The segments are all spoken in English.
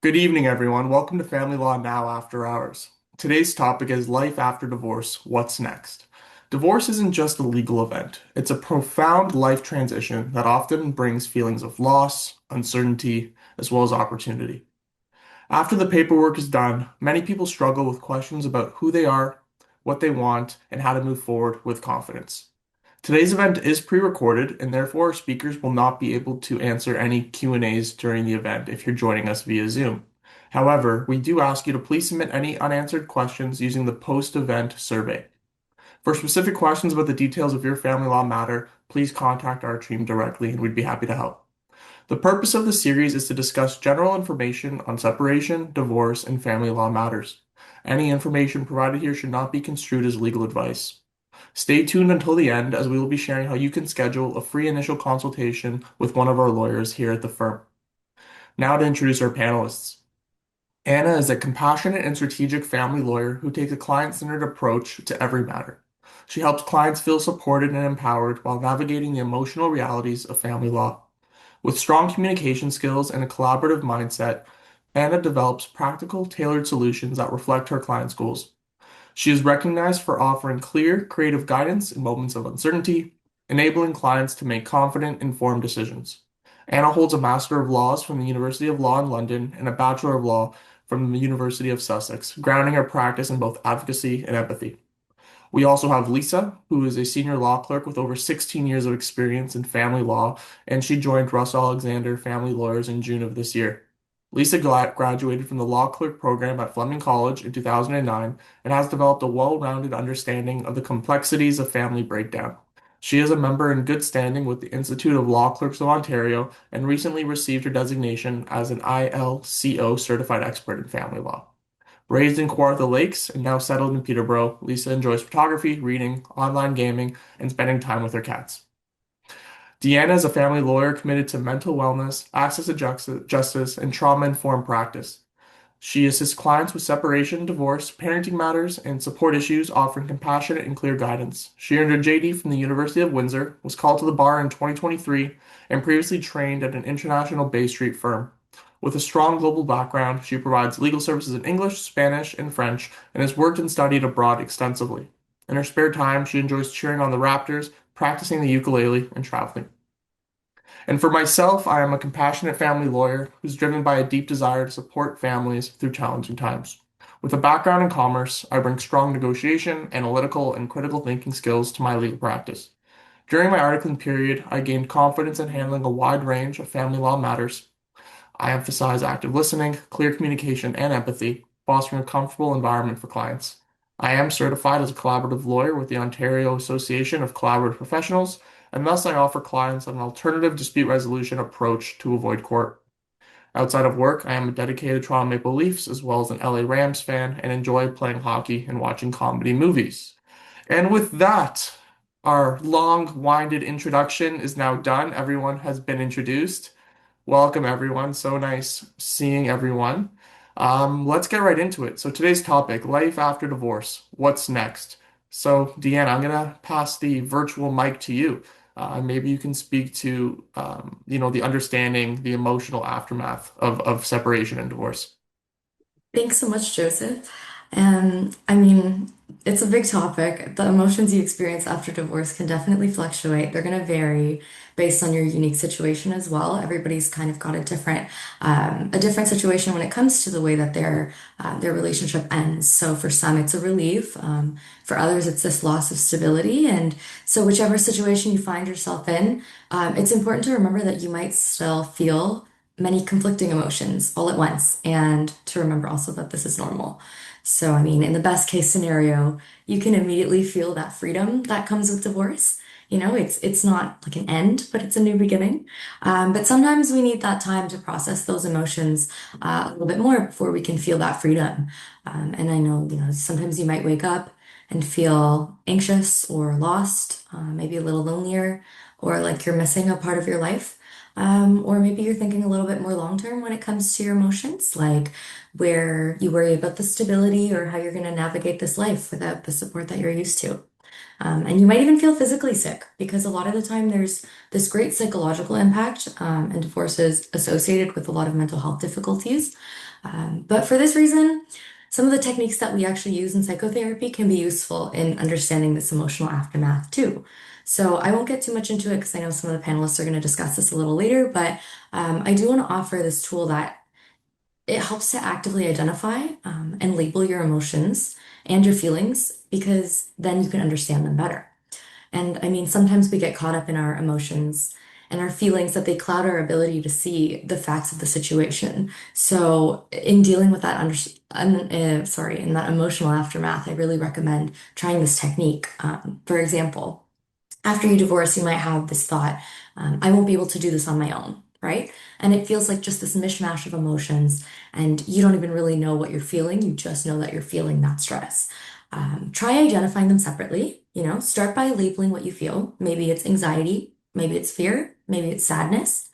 Good evening, everyone. Welcome to Family Law Now After Hours. Today's topic is life after divorce. What's next? Divorce isn't just a legal event, it's a profound life transition that often brings feelings of loss, uncertainty, as well as opportunity. After the paperwork is done, many people struggle with questions about who they are, what they want, and how to move forward with confidence. Today's event is pre-recorded, and therefore speakers will not be able to answer any Q&As during the event if you're joining us via Zoom. However, we do ask you to please submit any unanswered questions using the post-event survey. For specific questions about the details of your family law matter, please contact our team directly and we'd be happy to help. The purpose of the series is to discuss general information on separation, divorce, and family law matters. Any information provided here should not be construed as legal advice. Stay tuned until the end as we will be sharing how you can schedule a free initial consultation with one of our lawyers here at the firm. Now to introduce our panelists. Anna is a compassionate and strategic family lawyer who takes a client-centered approach to every matter. She helps clients feel supported and empowered while navigating the emotional realities of family law. With strong communication skills and a collaborative mindset, Anna develops practical, tailored solutions that reflect her clients' goals. She is recognized for offering clear, creative guidance in moments of uncertainty, enabling clients to make confident, informed decisions. Anna holds a Master of Laws from the University of Law in London and a Bachelor of Law from the University of Sussex, grounding her practice in both advocacy and empathy. We also have Lisa, who is a senior law clerk with over 16 years of experience in family law, and she joined Russell Alexander Family Lawyers in June of this year. Lisa graduated from the law clerk program at Fleming College in 2009 and has developed a well-rounded understanding of the complexities of family breakdown. She is a member in good standing with the Institute of Law Clerks of Ontario and recently received her designation as an ILCO certified expert in family law. Raised in Kawartha Lakes and now settled in Peterborough, Lisa enjoys photography, reading, online gaming, and spending time with her cats. Deanna is a family lawyer committed to mental wellness, access to justice, and trauma-informed practice. She assists clients with separation, divorce, parenting matters, and support issues, offering compassionate and clear guidance. She earned her JD from the University of Windsor, was called to the bar in 2023, and previously trained at an international Bay Street firm. With a strong global background, she provides legal services in English, Spanish, and French, and has worked and studied abroad extensively. In her spare time, she enjoys cheering on the Raptors, practicing the ukulele, and traveling. And for myself, I am a compassionate family lawyer who's driven by a deep desire to support families through challenging times. With a background in commerce, I bring strong negotiation, analytical, and critical thinking skills to my legal practice. During my articling period, I gained confidence in handling a wide range of family law matters. I emphasize active listening, clear communication, and empathy, fostering a comfortable environment for clients. I am certified as a collaborative lawyer with the Ontario Association of Collaborative Professionals, and thus I offer clients an alternative dispute resolution approach to avoid court. Outside of work, I am a dedicated Toronto Maple Leafs as well as an LA Rams fan and enjoy playing hockey and watching comedy movies. And with that, our long-winded introduction is now done. Everyone has been introduced. Welcome, everyone. So nice seeing everyone. Let's get right into it. So today's topic, life after divorce. What's next? So, Deanna, I'm gonna pass the virtual mic to you. Maybe you can speak to, the understanding, the emotional aftermath of separation and divorce. Thanks so much, Joseph. I mean, it's a big topic. The emotions you experience after divorce can definitely fluctuate. They're going to vary based on your unique situation as well. Everybody's kind of got a different situation when it comes to the way that their relationship ends. So for some, it's a relief. For others, it's this loss of stability. And so whichever situation you find yourself in, it's important to remember that you might still feel many conflicting emotions all at once, and to remember also that this is normal. So, I mean, in the best case scenario, you can immediately feel that freedom that comes with divorce. It's not like an end, but it's a new beginning. But sometimes we need that time to process those emotions a little bit more before we can feel that freedom. And I know, sometimes you might wake up and feel anxious or lost, maybe a little lonelier, or like you're missing a part of your life. Or maybe you're thinking a little bit more long term when it comes to your emotions, like where you worry about the stability or how you're going to navigate this life without the support that you're used to. And you might even feel physically sick because a lot of the time there's this great psychological impact, and divorce is associated with a lot of mental health difficulties. But for this reason, some of the techniques that we actually use in psychotherapy can be useful in understanding this emotional aftermath too. So I won't get too much into it because I know some of the panelists are going to discuss this a little later, but I do want to offer this tool that it helps to actively identify and label your emotions and your feelings because then you can understand them better. And I mean, sometimes we get caught up in our emotions and our feelings that they cloud our ability to see the facts of the situation. So, in dealing with that, in that emotional aftermath, I really recommend trying this technique. For example, after you divorce, you might have this thought, I won't be able to do this on my own, right? And it feels like just this mishmash of emotions, and you don't even really know what you're feeling. You just know that you're feeling that stress. Try identifying them separately. Start by labeling what you feel. Maybe it's anxiety, maybe it's fear, maybe it's sadness.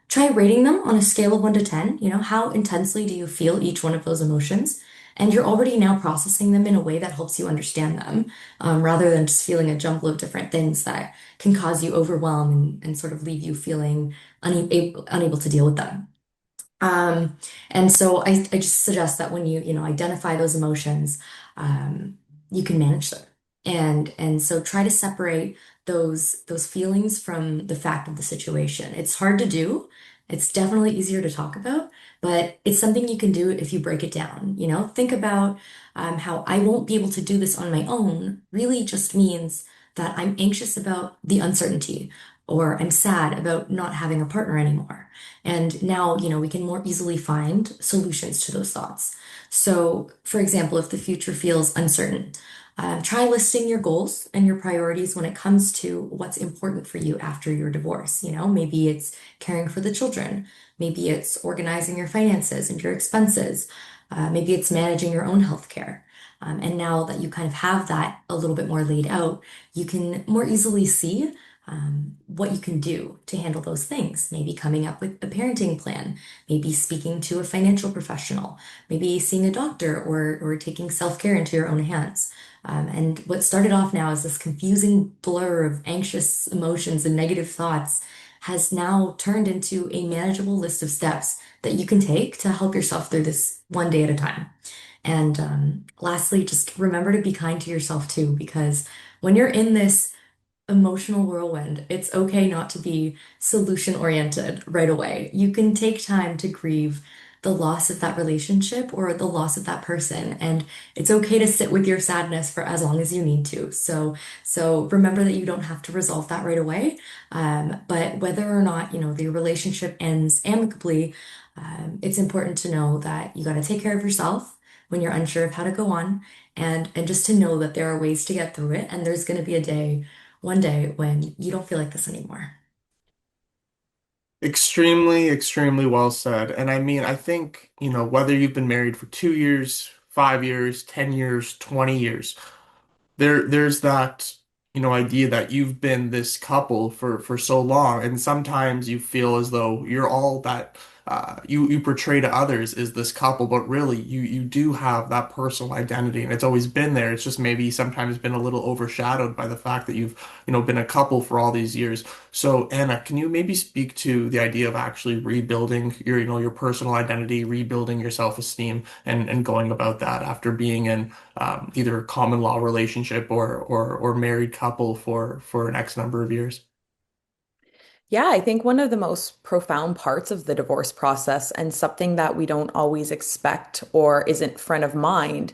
Try rating them on a scale of 1 to 10. How intensely do you feel each one of those emotions? And you're already now processing them in a way that helps you understand them, rather than just feeling a jumble of different things that can cause you overwhelm and sort of leave you feeling unable to deal with them. Um, and so I just suggest that when you identify those emotions, um, you can manage them. And so try to separate those feelings from the fact of the situation. It's hard to do. It's definitely easier to talk about, but it's something you can do if you break it down. Think about how I won't be able to do this on my own really just means that I'm anxious about the uncertainty, or I'm sad about not having a partner anymore. And now, we can more easily find solutions to those thoughts. So, for example, if the future feels uncertain, try listing your goals and your priorities when it comes to what's important for you after your divorce. Maybe it's caring for the children, maybe it's organizing your finances and your expenses, maybe it's managing your own health care. And now that you kind of have that a little bit more laid out, you can more easily see what you can do to handle those things. Maybe coming up with a parenting plan, maybe speaking to a financial professional, maybe seeing a doctor or taking self-care into your own hands. And what started off now as this confusing blur of anxious emotions and negative thoughts has now turned into a manageable list of steps that you can take to help yourself through this one day at a time. And lastly, just remember to be kind to yourself too, because when you're in this emotional whirlwind, it's okay not to be solution oriented right away. You can take time to grieve the loss of that relationship or the loss of that person, and it's okay to sit with your sadness for as long as you need to. So remember that you don't have to resolve that right away. But whether or not, the relationship ends amicably, it's important to know that you got to take care of yourself when you're unsure of how to go on, and just to know that there are ways to get through it, and there's going to be one day when you don't feel like this anymore. Extremely, extremely well said. And I mean, I think, whether you've been married for 2 years, 5 years, 10 years, 20 years, there's that idea that you've been this couple for so long, and sometimes you feel as though you're all that you portray to others is this couple, but really you do have that personal identity, and it's always been there. It's just maybe sometimes been a little overshadowed by the fact that you've been a couple for all these years. So Anna, can you maybe speak to the idea of actually rebuilding your personal identity, rebuilding your self-esteem, and going about that after being in either a common law relationship or married couple for an X number of years? Yeah, I think one of the most profound parts of the divorce process, and something that we don't always expect or isn't front of mind,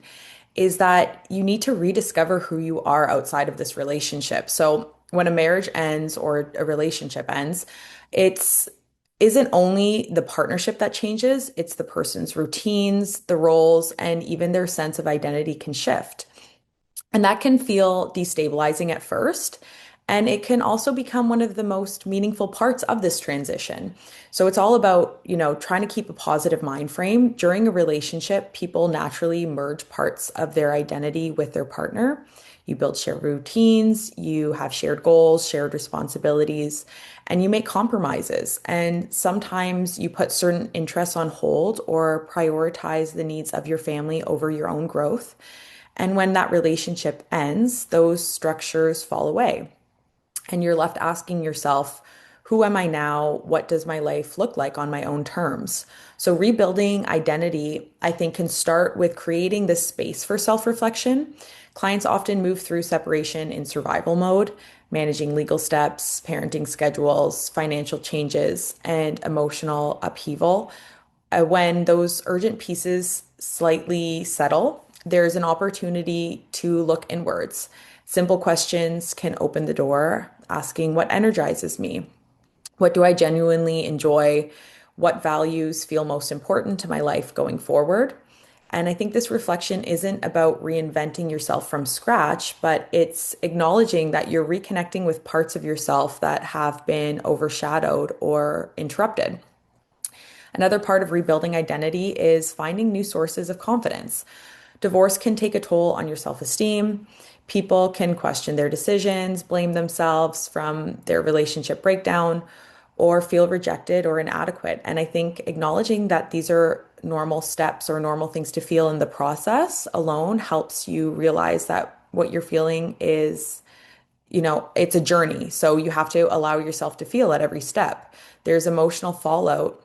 is that you need to rediscover who you are outside of this relationship. So when a marriage ends or a relationship ends, it's isn't only the partnership that changes, it's the person's routines, the roles, and even their sense of identity can shift. And that can feel destabilizing at first. And it can also become one of the most meaningful parts of this transition. So it's all about, trying to keep a positive mind frame. During a relationship, people naturally merge parts of their identity with their partner. You build shared routines, you have shared goals, shared responsibilities, and you make compromises. And sometimes you put certain interests on hold or prioritize the needs of your family over your own growth. And when that relationship ends, those structures fall away. And you're left asking yourself, who am I now? What does my life look like on my own terms? So, rebuilding identity, I think, can start with creating this space for self reflection. Clients often move through separation in survival mode, managing legal steps, parenting schedules, financial changes, and emotional upheaval. When those urgent pieces slightly settle, there's an opportunity to look inwards. Simple questions can open the door, asking what energizes me? What do I genuinely enjoy? What values feel most important to my life going forward? And I think this reflection isn't about reinventing yourself from scratch, but it's acknowledging that you're reconnecting with parts of yourself that have been overshadowed or interrupted. Another part of rebuilding identity is finding new sources of confidence. Divorce can take a toll on your self-esteem. People can question their decisions, blame themselves from their relationship breakdown, or feel rejected or inadequate. And I think acknowledging that these are normal steps or normal things to feel in the process alone helps you realize that what you're feeling is, it's a journey. So you have to allow yourself to feel at every step. There's emotional fallout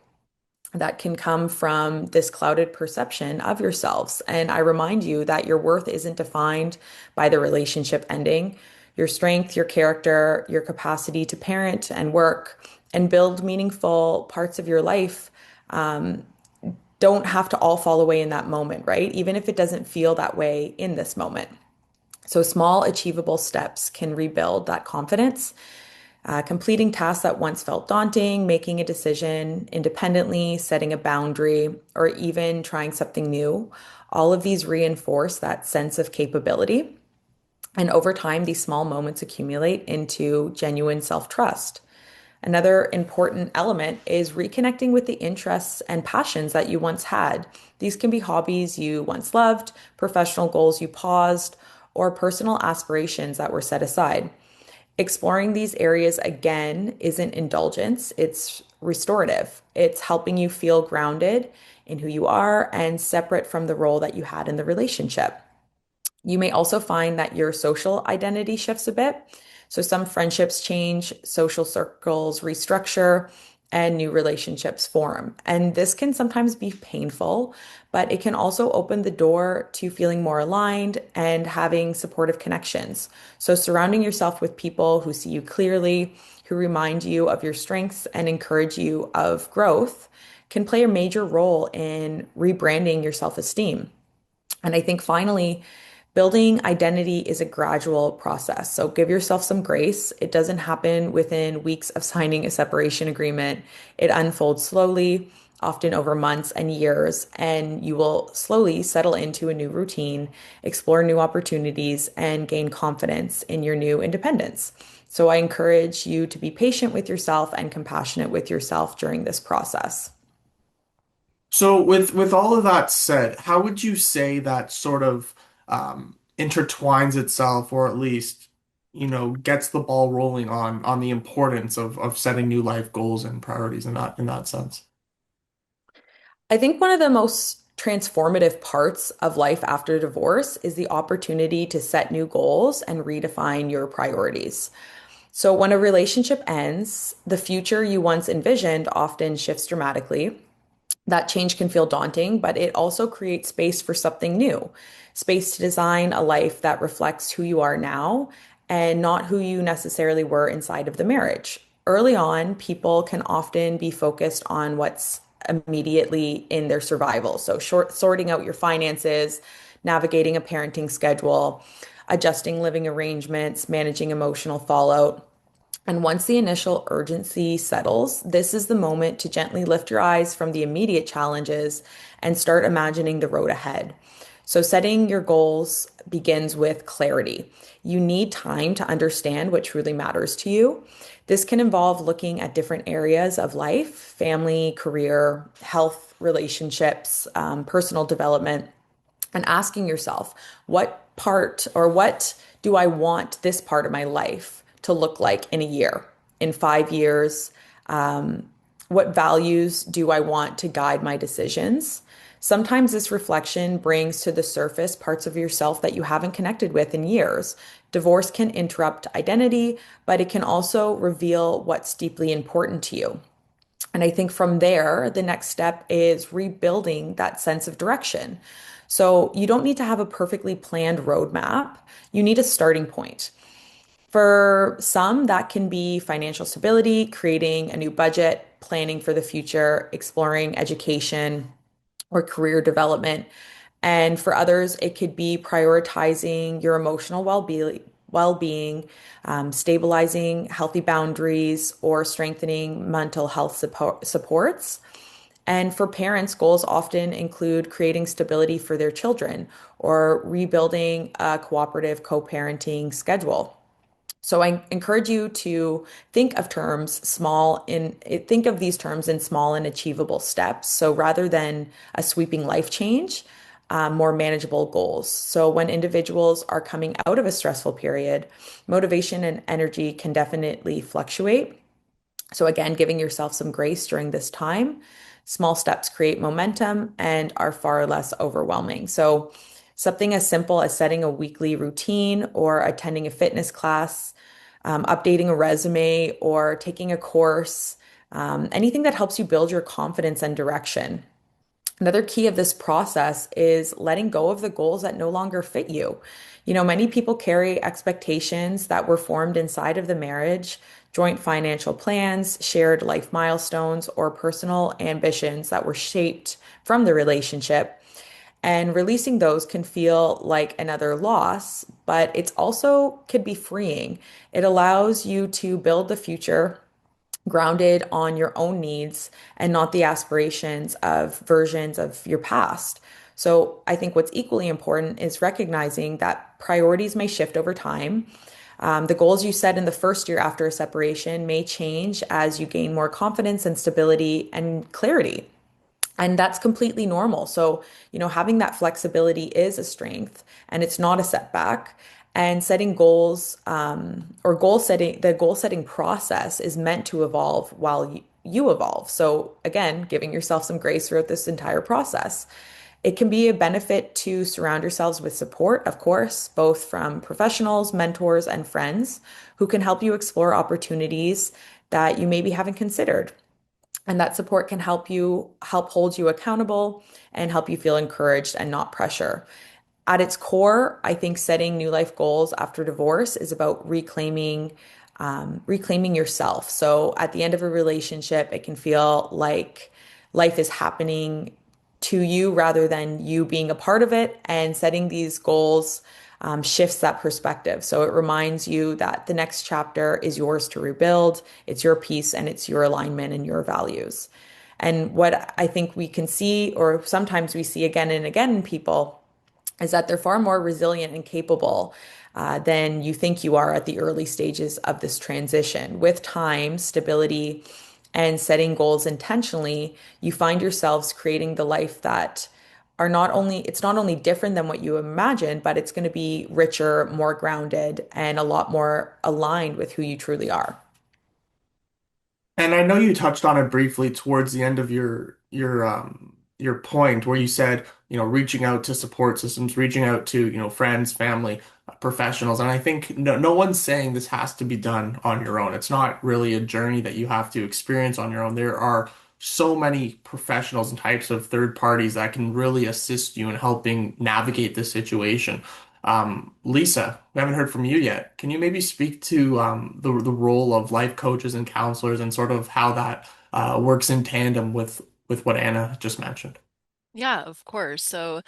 that can come from this clouded perception of yourselves. And I remind you that your worth isn't defined by the relationship ending. Your strength, your character, your capacity to parent and work and build meaningful parts of your life don't have to all fall away in that moment, right? Even if it doesn't feel that way in this moment. So small, achievable steps can rebuild that confidence. Completing tasks that once felt daunting, making a decision independently, setting a boundary, or even trying something new. All of these reinforce that sense of capability. And over time, these small moments accumulate into genuine self-trust. Another important element is reconnecting with the interests and passions that you once had. These can be hobbies you once loved, professional goals you paused, or personal aspirations that were set aside. Exploring these areas again isn't indulgence, it's restorative. It's helping you feel grounded in who you are and separate from the role that you had in the relationship. You may also find that your social identity shifts a bit. So some friendships change, social circles restructure, and new relationships form. And this can sometimes be painful, but it can also open the door to feeling more aligned and having supportive connections. So surrounding yourself with people who see you clearly, who remind you of your strengths and encourage you of growth can play a major role in rebranding your self-esteem. And I think finally, building identity is a gradual process. So give yourself some grace. It doesn't happen within weeks of signing a separation agreement. It unfolds slowly, often over months and years, and you will slowly settle into a new routine, explore new opportunities, and gain confidence in your new independence. So I encourage you to be patient with yourself and compassionate with yourself during this process. So with all of that said, how would you say that sort of intertwines itself, or at least, gets the ball rolling on the importance of setting new life goals and priorities in that sense? I think one of the most transformative parts of life after divorce is the opportunity to set new goals and redefine your priorities. So, when a relationship ends, the future you once envisioned often shifts dramatically. That change can feel daunting, but it also creates space for something new, space to design a life that reflects who you are now and not who you necessarily were inside of the marriage. Early on, people can often be focused on what's immediately in their survival. So, sorting out your finances, navigating a parenting schedule, adjusting living arrangements, managing emotional fallout. And once the initial urgency settles, this is the moment to gently lift your eyes from the immediate challenges and start imagining the road ahead. So, setting your goals begins with clarity. You need time to understand what truly matters to you. This can involve looking at different areas of life, family, career, health, relationships, personal development, and asking yourself, what part or what do I want this part of my life to look like in a year, in 5 years? What values do I want to guide my decisions? Sometimes this reflection brings to the surface parts of yourself that you haven't connected with in years. Divorce can interrupt identity, but it can also reveal what's deeply important to you. And I think from there, the next step is rebuilding that sense of direction. So you don't need to have a perfectly planned roadmap. You need a starting point. For some, that can be financial stability, creating a new budget, planning for the future, exploring education or career development. And for others, it could be prioritizing your emotional well-being, stabilizing healthy boundaries, or strengthening mental health supports. And for parents, goals often include creating stability for their children or rebuilding a cooperative co-parenting schedule. So I encourage you to think of these terms in small and achievable steps. So rather than a sweeping life change, more manageable goals. So when individuals are coming out of a stressful period, motivation and energy can definitely fluctuate. So again, giving yourself some grace during this time. Small steps create momentum and are far less overwhelming. So something as simple as setting a weekly routine or attending a fitness class, updating a resume, or taking a course, anything that helps you build your confidence and direction. Another key of this process is letting go of the goals that no longer fit you. Many people carry expectations that were formed inside of the marriage, joint financial plans, shared life milestones, or personal ambitions that were shaped from the relationship. And releasing those can feel like another loss, but it's also could be freeing. It allows you to build the future grounded on your own needs and not the aspirations of versions of your past. So I think what's equally important is recognizing that priorities may shift over time. The goals you set in the first year after a separation may change as you gain more confidence and stability and clarity. And that's completely normal. So, having that flexibility is a strength and it's not a setback. And setting goals or the goal setting process is meant to evolve while you evolve. So, again, giving yourself some grace throughout this entire process. It can be a benefit to surround yourselves with support, of course, both from professionals, mentors, and friends who can help you explore opportunities that you maybe haven't considered. And that support can help hold you accountable and help you feel encouraged and not pressure. At its core, I think setting new life goals after divorce is about reclaiming yourself. So at the end of a relationship, it can feel like life is happening to you rather than you being a part of it. And setting these goals shifts that perspective. So it reminds you that the next chapter is yours to rebuild. It's your peace and it's your alignment and your values. And what I think we can see, or sometimes we see again and again in people, is that they're far more resilient and capable than you think you are at the early stages of this transition. With time, stability, and setting goals intentionally, you find yourselves creating the life that it's not only different than what you imagined, but it's going to be richer, more grounded, and a lot more aligned with who you truly are. And I know you touched on it briefly towards the end of your point where you said, reaching out to support systems, reaching out to, friends, family, professionals. And I think no one's saying this has to be done on your own. It's not really a journey that you have to experience on your own. There are so many professionals and types of third parties that can really assist you in helping navigate this situation. Lisa, we haven't heard from you yet. Can you maybe speak to the role of life coaches and counselors and sort of how that works in tandem with what Anna just mentioned? Yeah, of course. So,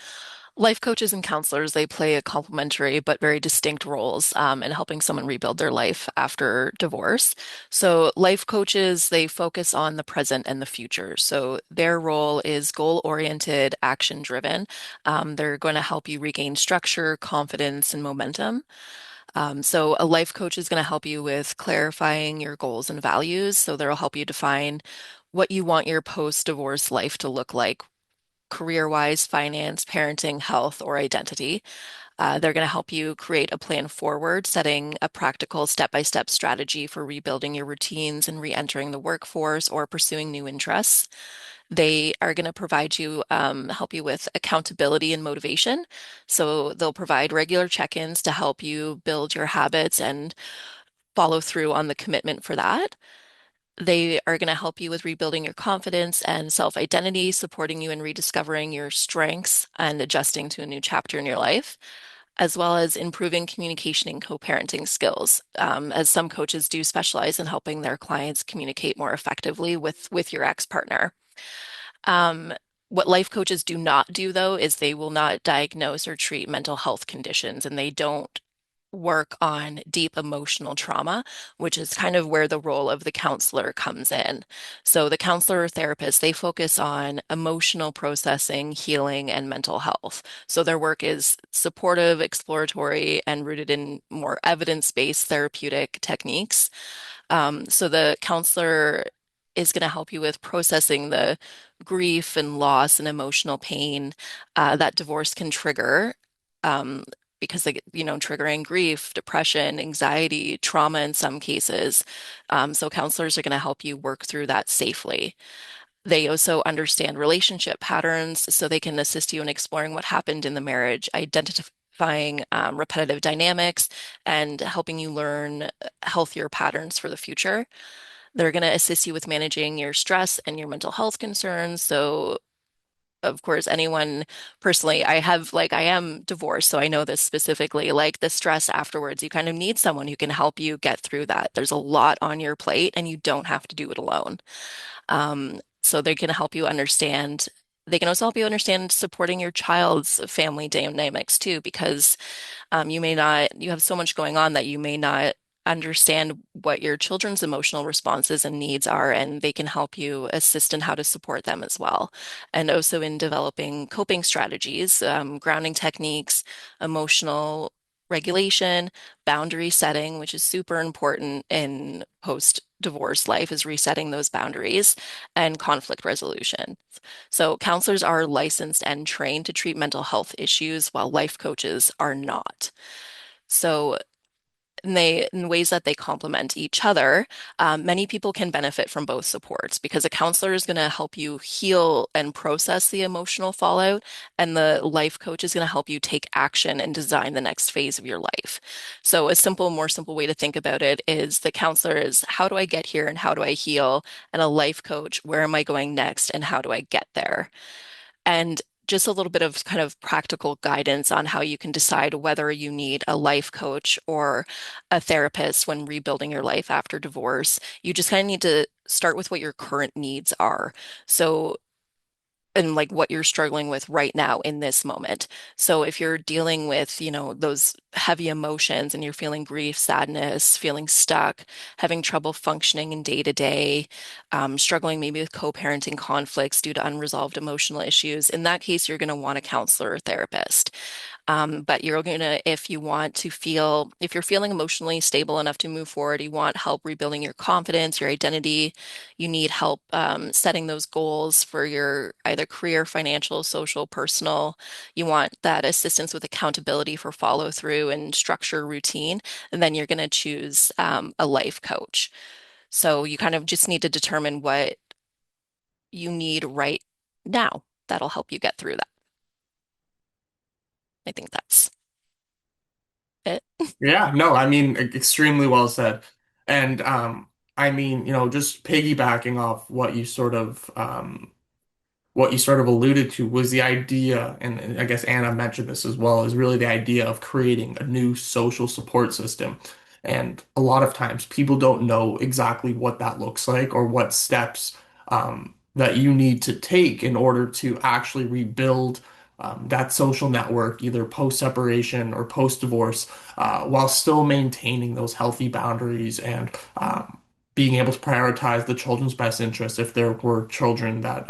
life coaches and counselors, they play a complementary but very distinct roles in helping someone rebuild their life after divorce. So, life coaches, they focus on the present and the future. So, their role is goal-oriented, action-driven. They're going to help you regain structure, confidence, and momentum. So, a life coach is going to help you with clarifying your goals and values. So, they'll help you define what you want your post-divorce life to look like career-wise, finance, parenting, health, or identity. They're going to help you create a plan forward, setting a practical step-by-step strategy for rebuilding your routines and re-entering the workforce or pursuing new interests. They are going to provide you, help you with accountability and motivation. So they'll provide regular check-ins to help you build your habits and follow through on the commitment for that. They are going to help you with rebuilding your confidence and self-identity, supporting you in rediscovering your strengths and adjusting to a new chapter in your life, as well as improving communication and co-parenting skills, as some coaches do specialize in helping their clients communicate more effectively with your ex-partner. Um, what life coaches do not do, though, is they will not diagnose or treat mental health conditions, and they don't work on deep emotional trauma, which is kind of where the role of the counselor comes in. So the counselor or therapist, they focus on emotional processing, healing, and mental health. So their work is supportive, exploratory, and rooted in more evidence-based therapeutic techniques. So the counselor is going to help you with processing the grief and loss and emotional pain that divorce can trigger. Um, because they, triggering grief, depression, anxiety, trauma in some cases. So counselors are going to help you work through that safely. They also understand relationship patterns, so they can assist you in exploring what happened in the marriage, identifying repetitive dynamics, and helping you learn healthier patterns for the future. They're going to assist you with managing your stress and your mental health concerns. So, of course, anyone personally, I am divorced, so I know this specifically, like the stress afterwards, you kind of need someone who can help you get through that. There's a lot on your plate and you don't have to do it alone. So they can help you understand. They can also help you understand supporting your child's family dynamics too, because you have so much going on that you may not understand what your children's emotional responses and needs are, and they can help you assist in how to support them as well. And also in developing coping strategies, grounding techniques, emotional regulation, boundary setting, which is super important in post-divorce life, is resetting those boundaries, and conflict resolution. So counselors are licensed and trained to treat mental health issues while life coaches are not. So in ways that they complement each other, many people can benefit from both supports because a counselor is going to help you heal and process the emotional fallout, and the life coach is going to help you take action and design the next phase of your life. So more simple way to think about it is the counselor is how do I get here and how do I heal? And a life coach, where am I going next and how do I get there? And just a little bit of kind of practical guidance on how you can decide whether you need a life coach or a therapist when rebuilding your life after divorce. You just kind of need to start with what your current needs are. So, and like what you're struggling with right now in this moment. So if you're dealing with, those heavy emotions and you're feeling grief, sadness, feeling stuck, having trouble functioning in day to day, struggling maybe with co-parenting conflicts due to unresolved emotional issues, in that case, you're going to want a counselor or therapist. But you're going to, if you're feeling emotionally stable enough to move forward, you want help rebuilding your confidence, your identity, you need help setting those goals for your either career, financial, social, personal. You want that assistance with accountability for follow through and structure routine. And then you're going to choose a life coach. So you kind of just need to determine what you need right now. That'll help you get through that. I think that's it. Yeah, no, I mean, extremely well said. And I mean, just piggybacking off what you sort of alluded to was the idea, and I guess Anna mentioned this as well, is really the idea of creating a new social support system. And a lot of times people don't know exactly what that looks like or what steps that you need to take in order to actually rebuild that social network, either post-separation or post-divorce, while still maintaining those healthy boundaries and being able to prioritize the children's best interests if there were children that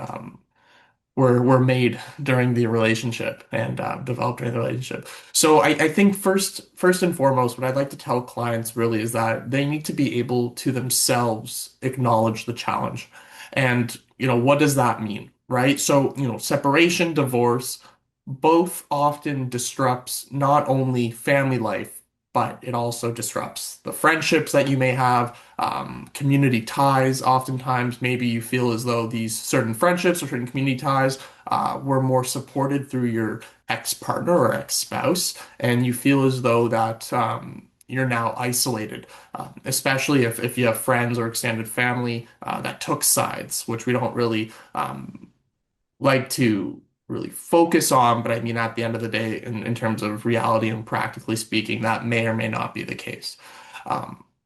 were made during the relationship and developed during the relationship. So I think first and foremost, what I'd like to tell clients really is that they need to be able to themselves acknowledge the challenge. And what does that mean, right? So separation, divorce, both often disrupts not only family life, but it also disrupts the friendships that you may have, community ties. Oftentimes, maybe you feel as though these certain friendships or certain community ties were more supported through your ex-partner or ex-spouse, and you feel as though that you're now isolated, especially if you have friends or extended family that took sides, which we don't really like to really focus on, but I mean, at the end of the day, in terms of reality and practically speaking, that may or may not be the case.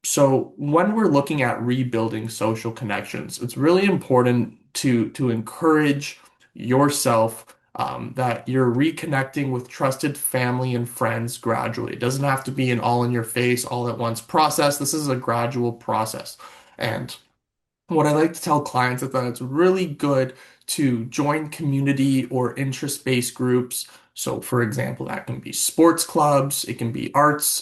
So when we're looking at rebuilding social connections, it's really important to encourage yourself that you're reconnecting with trusted family and friends gradually. It doesn't have to be an all in your face, all at once process. This is a gradual process. And what I like to tell clients is that it's really good to join community or interest-based groups. So, for example, that can be sports clubs, it can be arts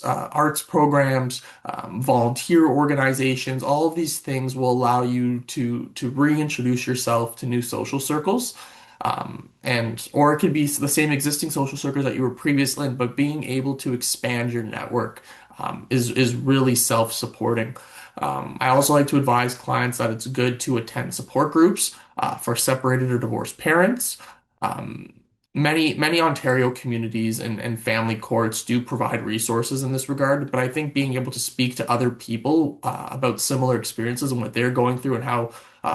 programs, volunteer organizations. All of these things will allow you to reintroduce yourself to new social circles. And or it could be the same existing social circles that you were previously in, but being able to expand your network is really self-supporting. I also like to advise clients that it's good to attend support groups for separated or divorced parents. Um, many Ontario communities and family courts do provide resources in this regard, but I think being able to speak to other people about similar experiences and what they're going through and how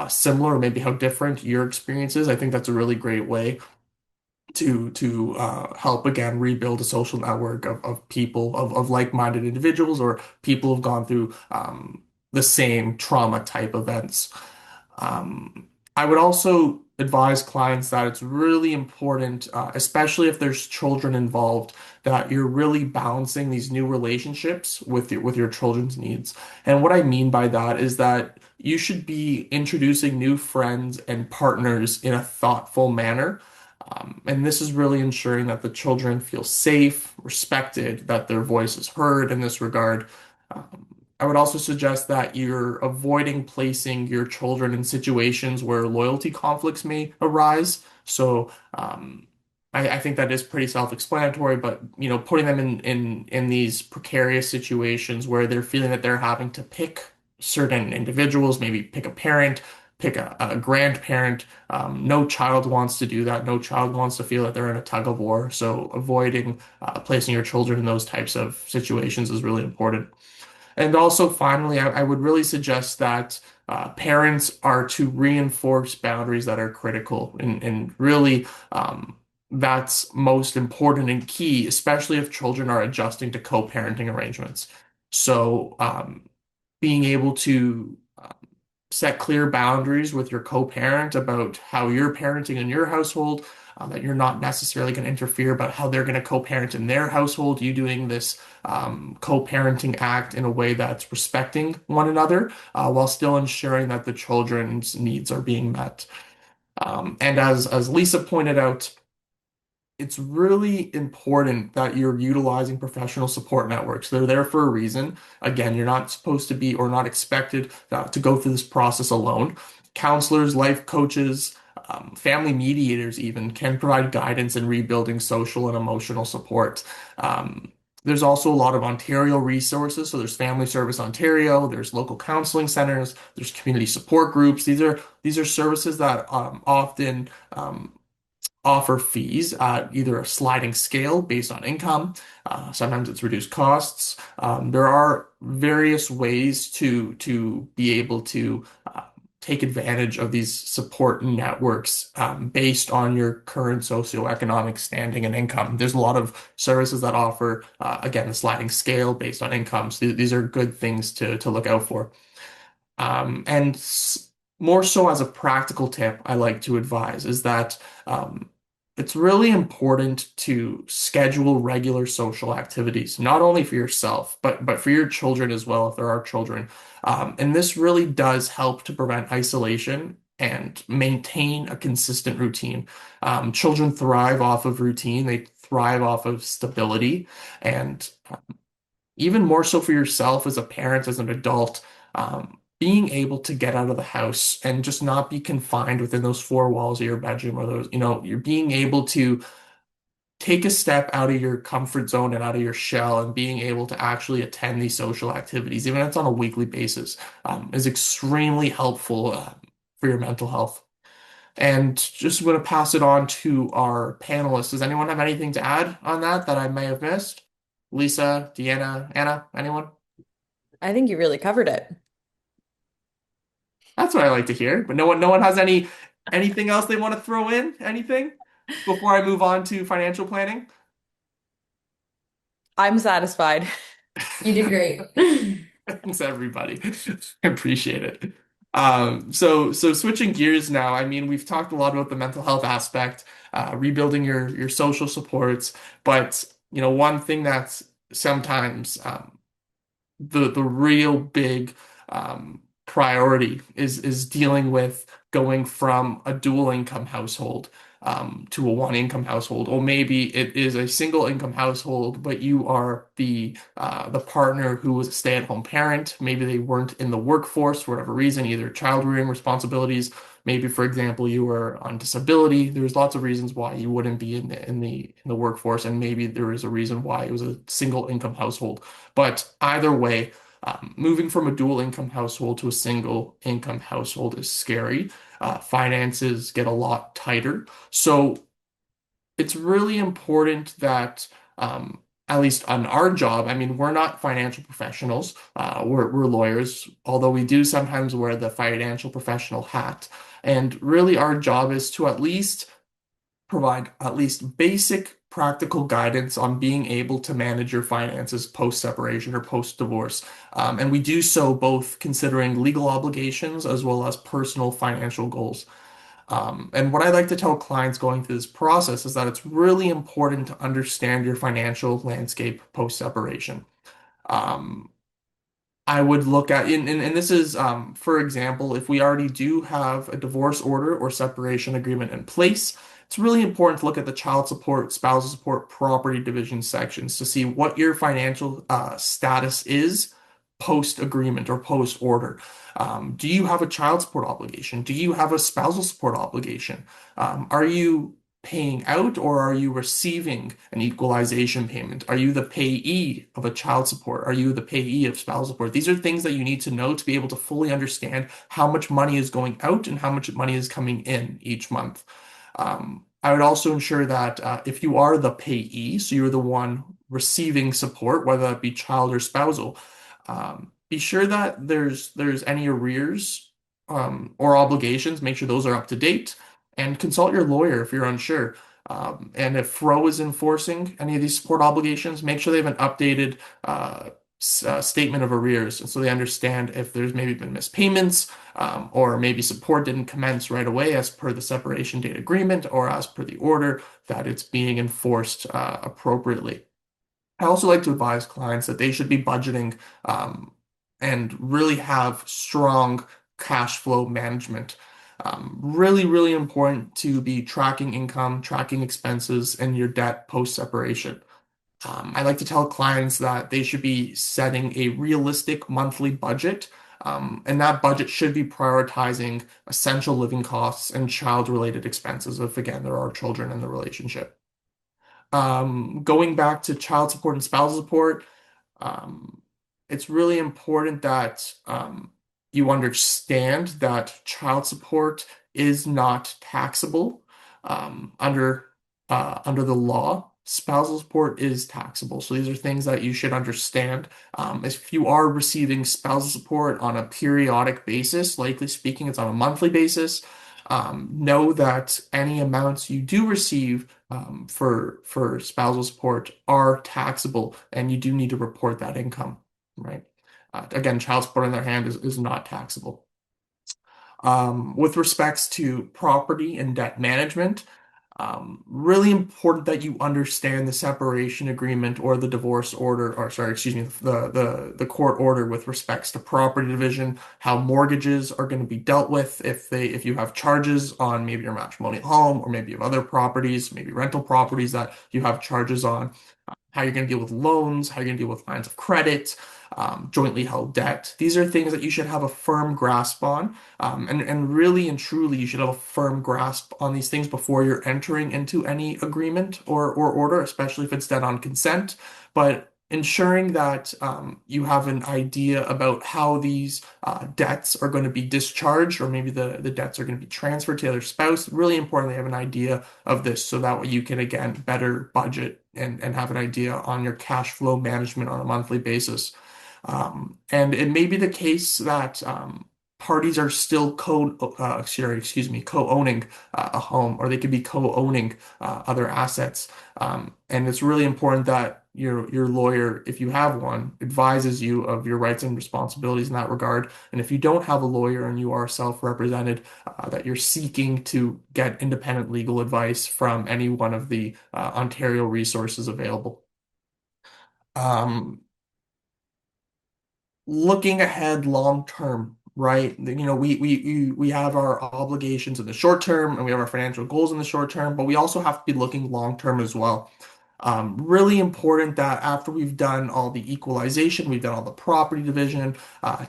similar or maybe how different your experience is, I think that's a really great way to help again rebuild a social network of people of like-minded individuals or people who've gone through the same trauma type events. I would also advise clients that it's really important, especially if there's children involved, that you're really balancing these new relationships with your children's needs. And what I mean by that is that you should be introducing new friends and partners in a thoughtful manner. And this is really ensuring that the children feel safe, respected, that their voice is heard in this regard. Um, I would also suggest that you're avoiding placing your children in situations where loyalty conflicts may arise. So, I think that is pretty self-explanatory, but putting them in these precarious situations where they're feeling that they're having to pick certain individuals, maybe pick a parent, pick a grandparent. No child wants to do that. No child wants to feel that they're in a tug of war. So avoiding placing your children in those types of situations is really important. And also, finally, I would really suggest that parents are to reinforce boundaries that are critical and really that's most important and key, especially if children are adjusting to co-parenting arrangements. So, being able to set clear boundaries with your co-parent about how you're parenting in your household, that you're not necessarily going to interfere about how they're going to co-parent in their household, you doing this co-parenting act in a way that's respecting one another, while still ensuring that the children's needs are being met. And as Lisa pointed out, it's really important that you're utilizing professional support networks. They're there for a reason. Again, you're not supposed to be or not expected to go through this process alone. Counselors, life coaches, family mediators even can provide guidance in rebuilding social and emotional support. There's also a lot of Ontario resources. So there's Family Service Ontario, there's local counseling centers, there's community support groups. These are services that often offer fees at either a sliding scale based on income. Sometimes it's reduced costs. There are various ways to be able to take advantage of these support networks based on your current socioeconomic standing and income. There's a lot of services that offer, again, a sliding scale based on income. So these are good things to look out for. And more so as a practical tip, I like to advise is that it's really important to schedule regular social activities, not only for yourself, but for your children as well, if there are children. And this really does help to prevent isolation and maintain a consistent routine. Children thrive off of routine, they thrive off of stability, and even more so for yourself as a parent, as an adult, being able to get out of the house and just not be confined within those four walls of your bedroom or those, you're being able to take a step out of your comfort zone and out of your shell and being able to actually attend these social activities, even if it's on a weekly basis, is extremely helpful for your mental health. And just want to pass it on to our panelists. Does anyone have anything to add on that I may have missed? Lisa, Deanna, Anna, anyone? I think you really covered it. That's what I like to hear. But no one has anything else they want to throw in? Anything before I move on to financial planning? I'm satisfied. You did great. Thanks, everybody. I appreciate it. So switching gears now. I mean, we've talked a lot about the mental health aspect, rebuilding your social supports, but one thing that's sometimes the real big priority is dealing with going from a dual income household to a one income household, or maybe it is a single income household, but you are the partner who was a stay-at-home parent. Maybe they weren't in the workforce for whatever reason, either child rearing responsibilities. Maybe, for example, you were on disability. There's lots of reasons why you wouldn't be in the workforce, and maybe there is a reason why it was a single income household. But either way, moving from a dual income household to a single income household is scary. Finances get a lot tighter. So it's really important that, at least on our job, I mean, we're not financial professionals, we're lawyers, although we do sometimes wear the financial professional hat. And really, our job is to at least provide at least basic practical guidance on being able to manage your finances post-separation or post-divorce. And we do so both considering legal obligations as well as personal financial goals. And what I like to tell clients going through this process is that it's really important to understand your financial landscape post-separation. Um, I would look at, and this is, for example, if we already do have a divorce order or separation agreement in place, it's really important to look at the child support, spousal support, property division sections to see what your financial status is post agreement or post order. Do you have a child support obligation? Do you have a spousal support obligation? Are you paying out or are you receiving an equalization payment? Are you the payee of a child support? Are you the payee of spousal support? These are things that you need to know to be able to fully understand how much money is going out and how much money is coming in each month. I would also ensure that if you are the payee, so you're the one receiving support, whether that be child or spousal, be sure that there's any arrears or obligations. Make sure those are up to date, and consult your lawyer if you're unsure. And if FRO is enforcing any of these support obligations, make sure they have an updated statement of arrears, and so they understand if there's maybe been missed payments, or maybe support didn't commence right away as per the separation date agreement or as per the order, that it's being enforced appropriately. I also like to advise clients that they should be budgeting and really have strong cash flow management. Really, really important to be tracking income, tracking expenses, and your debt post-separation. I like to tell clients that they should be setting a realistic monthly budget, and that budget should be prioritizing essential living costs and child-related expenses if, again, there are children in the relationship. Going back to child support and spousal support, um, it's really important that you understand that child support is not taxable under the law. Spousal support is taxable. So these are things that you should understand. If you are receiving spousal support on a periodic basis, likely speaking, it's on a monthly basis, know that any amounts you do receive for spousal support are taxable, and you do need to report that income, right? Again, child support on their hand is not taxable. With respects to property and debt management, really important that you understand the separation agreement or the divorce order, or sorry, excuse me, the court order with respects to property division, how mortgages are going to be dealt with if you have charges on maybe your matrimonial home or maybe you have other properties, maybe rental properties that you have charges on. how you're going to deal with loans, how you're going to deal with lines of credit, jointly held debt. These are things that you should have a firm grasp on. And really and truly, you should have a firm grasp on these things before you're entering into any agreement or order, especially if it's done on consent. But ensuring that you have an idea about how these debts are going to be discharged, or maybe the debts are going to be transferred to the other spouse. Really important to have an idea of this so that way you can, again, better budget and have an idea on your cash flow management on a monthly basis. And it may be the case that parties are still co-owning a home, or they could be co-owning other assets. And it's really important that your lawyer, if you have one, advises you of your rights and responsibilities in that regard. And if you don't have a lawyer and you are self-represented, that you're seeking to get independent legal advice from any one of the Ontario resources available. Um, Looking ahead long term, right? We have our obligations in the short term and we have our financial goals in the short term, but we also have to be looking long term as well. Really important that after we've done all the equalization, we've done all the property division,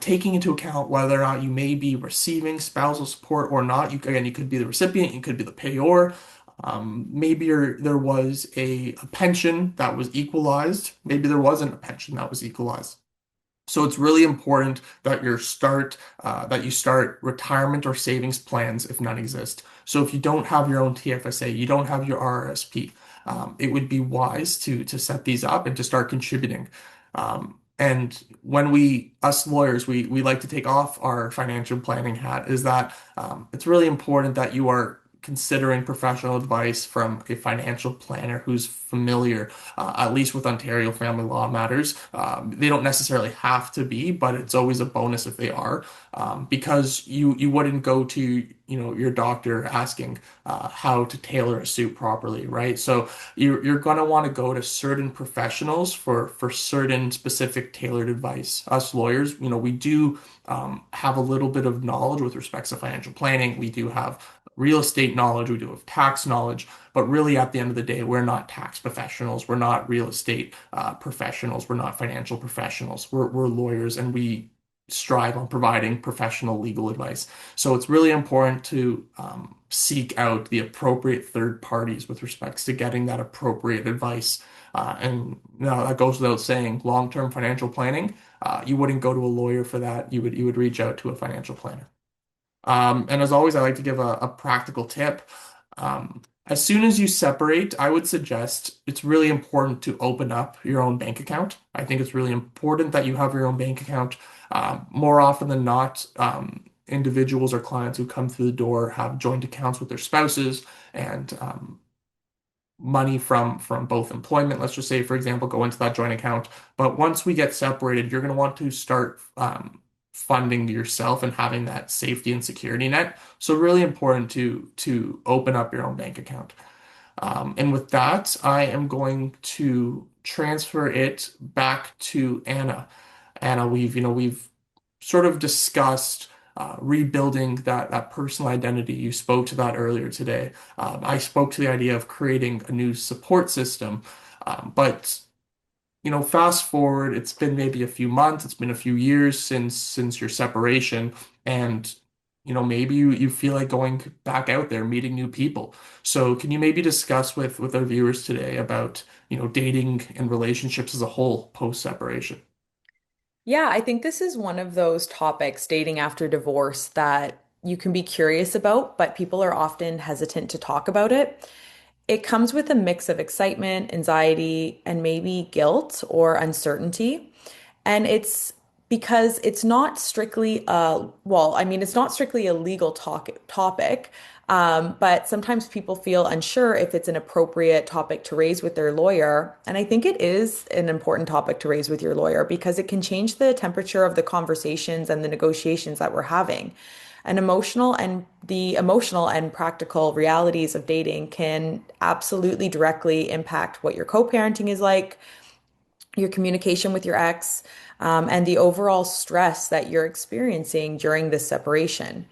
taking into account whether or not you may be receiving spousal support or not. You could be the recipient, you could be the payor. Maybe there was a pension that was equalized. Maybe there wasn't a pension that was equalized. So it's really important that that you start retirement or savings plans if none exist. So if you don't have your own TFSA, you don't have your RRSP, it would be wise to set these up and to start contributing. And when us lawyers, we like to take off our financial planning hat, is that it's really important that you are considering professional advice from a financial planner who's familiar, at least with Ontario family law matters. They don't necessarily have to be, but it's always a bonus if they are, because you wouldn't go to your doctor asking how to tailor a suit properly, right? So you're gonna want to go to certain professionals for certain specific tailored advice. Us lawyers, we do have a little bit of knowledge with respects to financial planning. We do have real estate knowledge, we do have tax knowledge, but really at the end of the day, we're not tax professionals, we're not real estate professionals, we're not financial professionals. We're lawyers and we strive on providing professional legal advice. So it's really important to seek out the appropriate third parties with respects to getting that appropriate advice. And that goes without saying, long-term financial planning, you wouldn't go to a lawyer for that. You would reach out to a financial planner. And as always, I like to give a practical tip. As soon as you separate, I would suggest it's really important to open up your own bank account. I think it's really important that you have your own bank account. More often than not, individuals or clients who come through the door have joint accounts with their spouses, and money from both employment, let's just say, for example, go into that joint account. But once we get separated, you're going to want to start funding yourself and having that safety and security net. So really important to open up your own bank account. And with that, I am going to transfer it back to Anna. Anna, we've sort of discussed rebuilding that personal identity. You spoke to that earlier today. I spoke to the idea of creating a new support system. But fast forward, it's been maybe a few months, it's been a few years since your separation, and maybe you feel like going back out there, meeting new people. So can you maybe discuss with our viewers today about, dating and relationships as a whole post-separation? Yeah, I think this is one of those topics, dating after divorce, that you can be curious about, but people are often hesitant to talk about it. It comes with a mix of excitement, anxiety, and maybe guilt or uncertainty. And it's because it's not strictly it's not strictly a legal topic, but sometimes people feel unsure if it's an appropriate topic to raise with their lawyer. And I think it is an important topic to raise with your lawyer because it can change the temperature of the conversations and the negotiations that we're having. The emotional and practical realities of dating can absolutely directly impact what your co-parenting is like, your communication with your ex, and the overall stress that you're experiencing during this separation.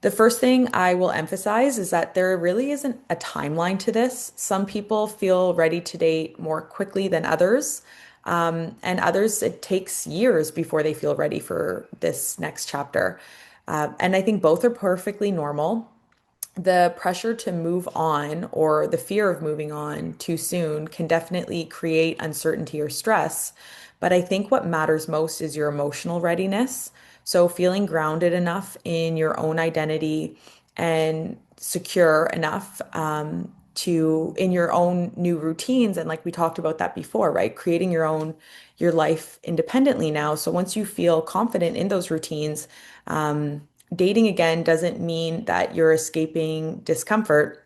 The first thing I will emphasize is that there really isn't a timeline to this. Some people feel ready to date more quickly than others, and others, it takes years before they feel ready for this next chapter. And I think both are perfectly normal. The pressure to move on or the fear of moving on too soon can definitely create uncertainty or stress. But I think what matters most is your emotional readiness. So feeling grounded enough in your own identity and secure enough to in your own new routines. And like we talked about that before, right? Creating your life independently now. So once you feel confident in those routines, dating again doesn't mean that you're escaping discomfort,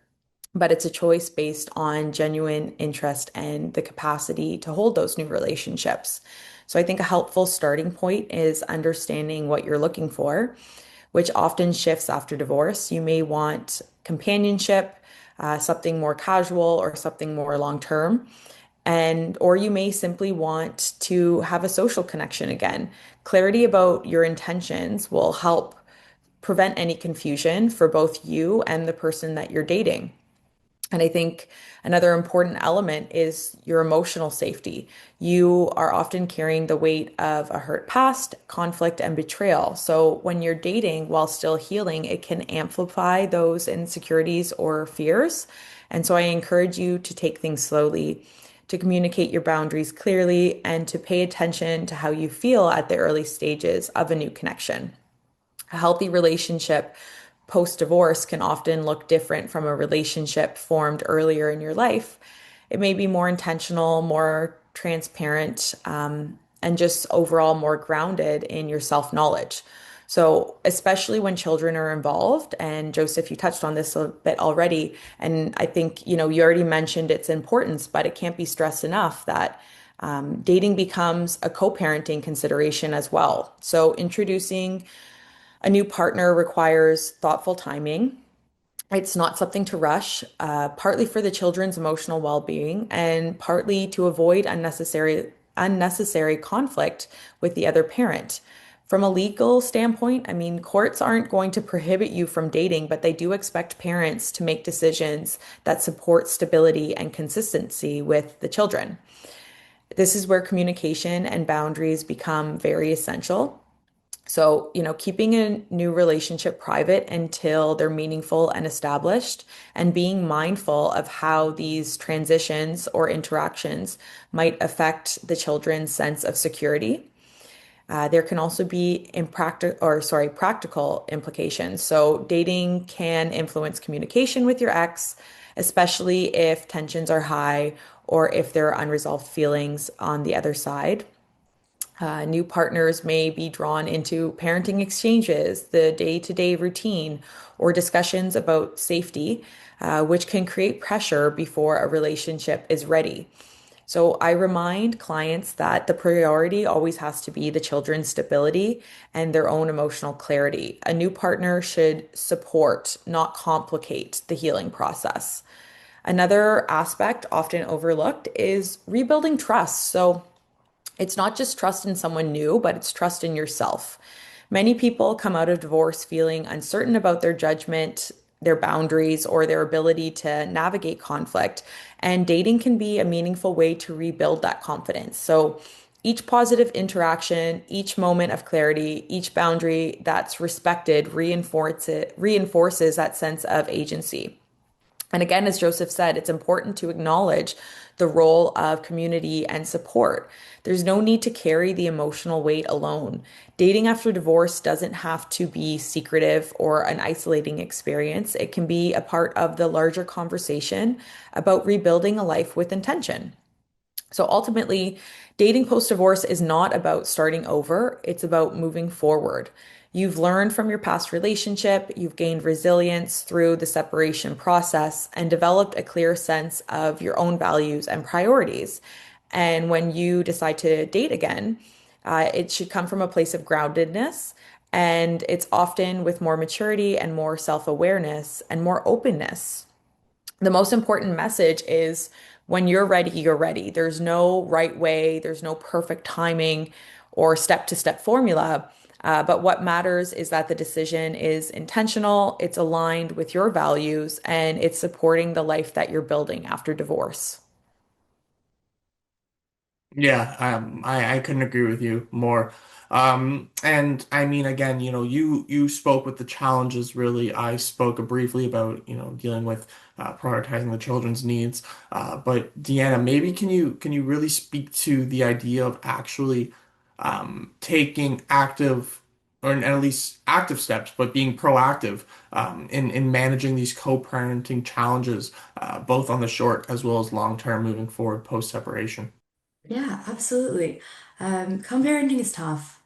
but it's a choice based on genuine interest and the capacity to hold those new relationships. So I think a helpful starting point is understanding what you're looking for, which often shifts after divorce. You may want companionship, something more casual or something more long term. And, or you may simply want to have a social connection again. Clarity about your intentions will help prevent any confusion for both you and the person that you're dating. And I think another important element is your emotional safety. You are often carrying the weight of a hurt past, conflict, and betrayal. So when you're dating while still healing, it can amplify those insecurities or fears. And so I encourage you to take things slowly, to communicate your boundaries clearly, and to pay attention to how you feel at the early stages of a new connection. A healthy relationship post divorce can often look different from a relationship formed earlier in your life. It may be more intentional, more transparent, and just overall more grounded in your self knowledge. So, especially when children are involved, and Joseph, you touched on this a bit already, and I think, you already mentioned its importance, but it can't be stressed enough that dating becomes a co-parenting consideration as well. So, introducing a new partner requires thoughtful timing. It's not something to rush, partly for the children's emotional well-being and partly to avoid unnecessary conflict with the other parent. From a legal standpoint, I mean, courts aren't going to prohibit you from dating, but they do expect parents to make decisions that support stability and consistency with the children. This is where communication and boundaries become very essential. So, keeping a new relationship private until they're meaningful and established, and being mindful of how these transitions or interactions might affect the children's sense of security. There can also be practical implications. So, dating can influence communication with your ex, especially if tensions are high or if there are unresolved feelings on the other side. New partners may be drawn into parenting exchanges, the day-to-day routine, or discussions about safety, which can create pressure before a relationship is ready. So I remind clients that the priority always has to be the children's stability and their own emotional clarity. A new partner should support, not complicate the healing process. Another aspect often overlooked is rebuilding trust. So it's not just trust in someone new, but it's trust in yourself. Many people come out of divorce feeling uncertain about their judgment, their boundaries, or their ability to navigate conflict. And dating can be a meaningful way to rebuild that confidence. So each positive interaction, each moment of clarity, each boundary that's respected reinforces that sense of agency. And again, as Joseph said, it's important to acknowledge the role of community and support. There's no need to carry the emotional weight alone. Dating after divorce doesn't have to be secretive or an isolating experience. It can be a part of the larger conversation about rebuilding a life with intention. So ultimately, dating post divorce is not about starting over, it's about moving forward. You've learned from your past relationship, you've gained resilience through the separation process, and developed a clear sense of your own values and priorities. And when you decide to date again, it should come from a place of groundedness. And it's often with more maturity and more self awareness and more openness. The most important message is when you're ready, you're ready. There's no right way, there's no perfect timing or step to step formula. But what matters is that the decision is intentional, it's aligned with your values, and it's supporting the life that you're building after divorce. Yeah, I couldn't agree with you more. And I mean, again, you spoke with the challenges, really. I spoke briefly about, dealing with prioritizing the children's needs. But Deanna, maybe can you really speak to the idea of actually taking active, or at least active steps, but being proactive in managing these co-parenting challenges, both on the short as well as long term moving forward post-separation? Yeah, absolutely. Co-parenting is tough.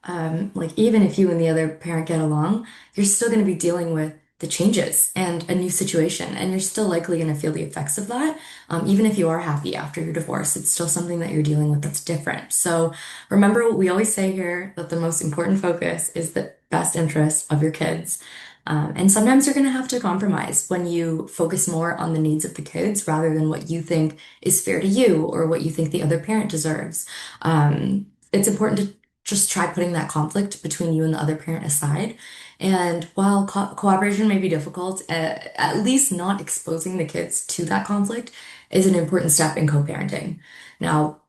Like even if you and the other parent get along, you're still going to be dealing with the changes and a new situation, and you're still likely going to feel the effects of that. Even if you are happy after your divorce, it's still something that you're dealing with that's different. So remember what we always say here, that the most important focus is the best interest of your kids. And sometimes you're going to have to compromise when you focus more on the needs of the kids rather than what you think is fair to you or what you think the other parent deserves. It's important to just try putting that conflict between you and the other parent aside. And while cooperation may be difficult, at least not exposing the kids to that conflict is an important step in co-parenting. Now,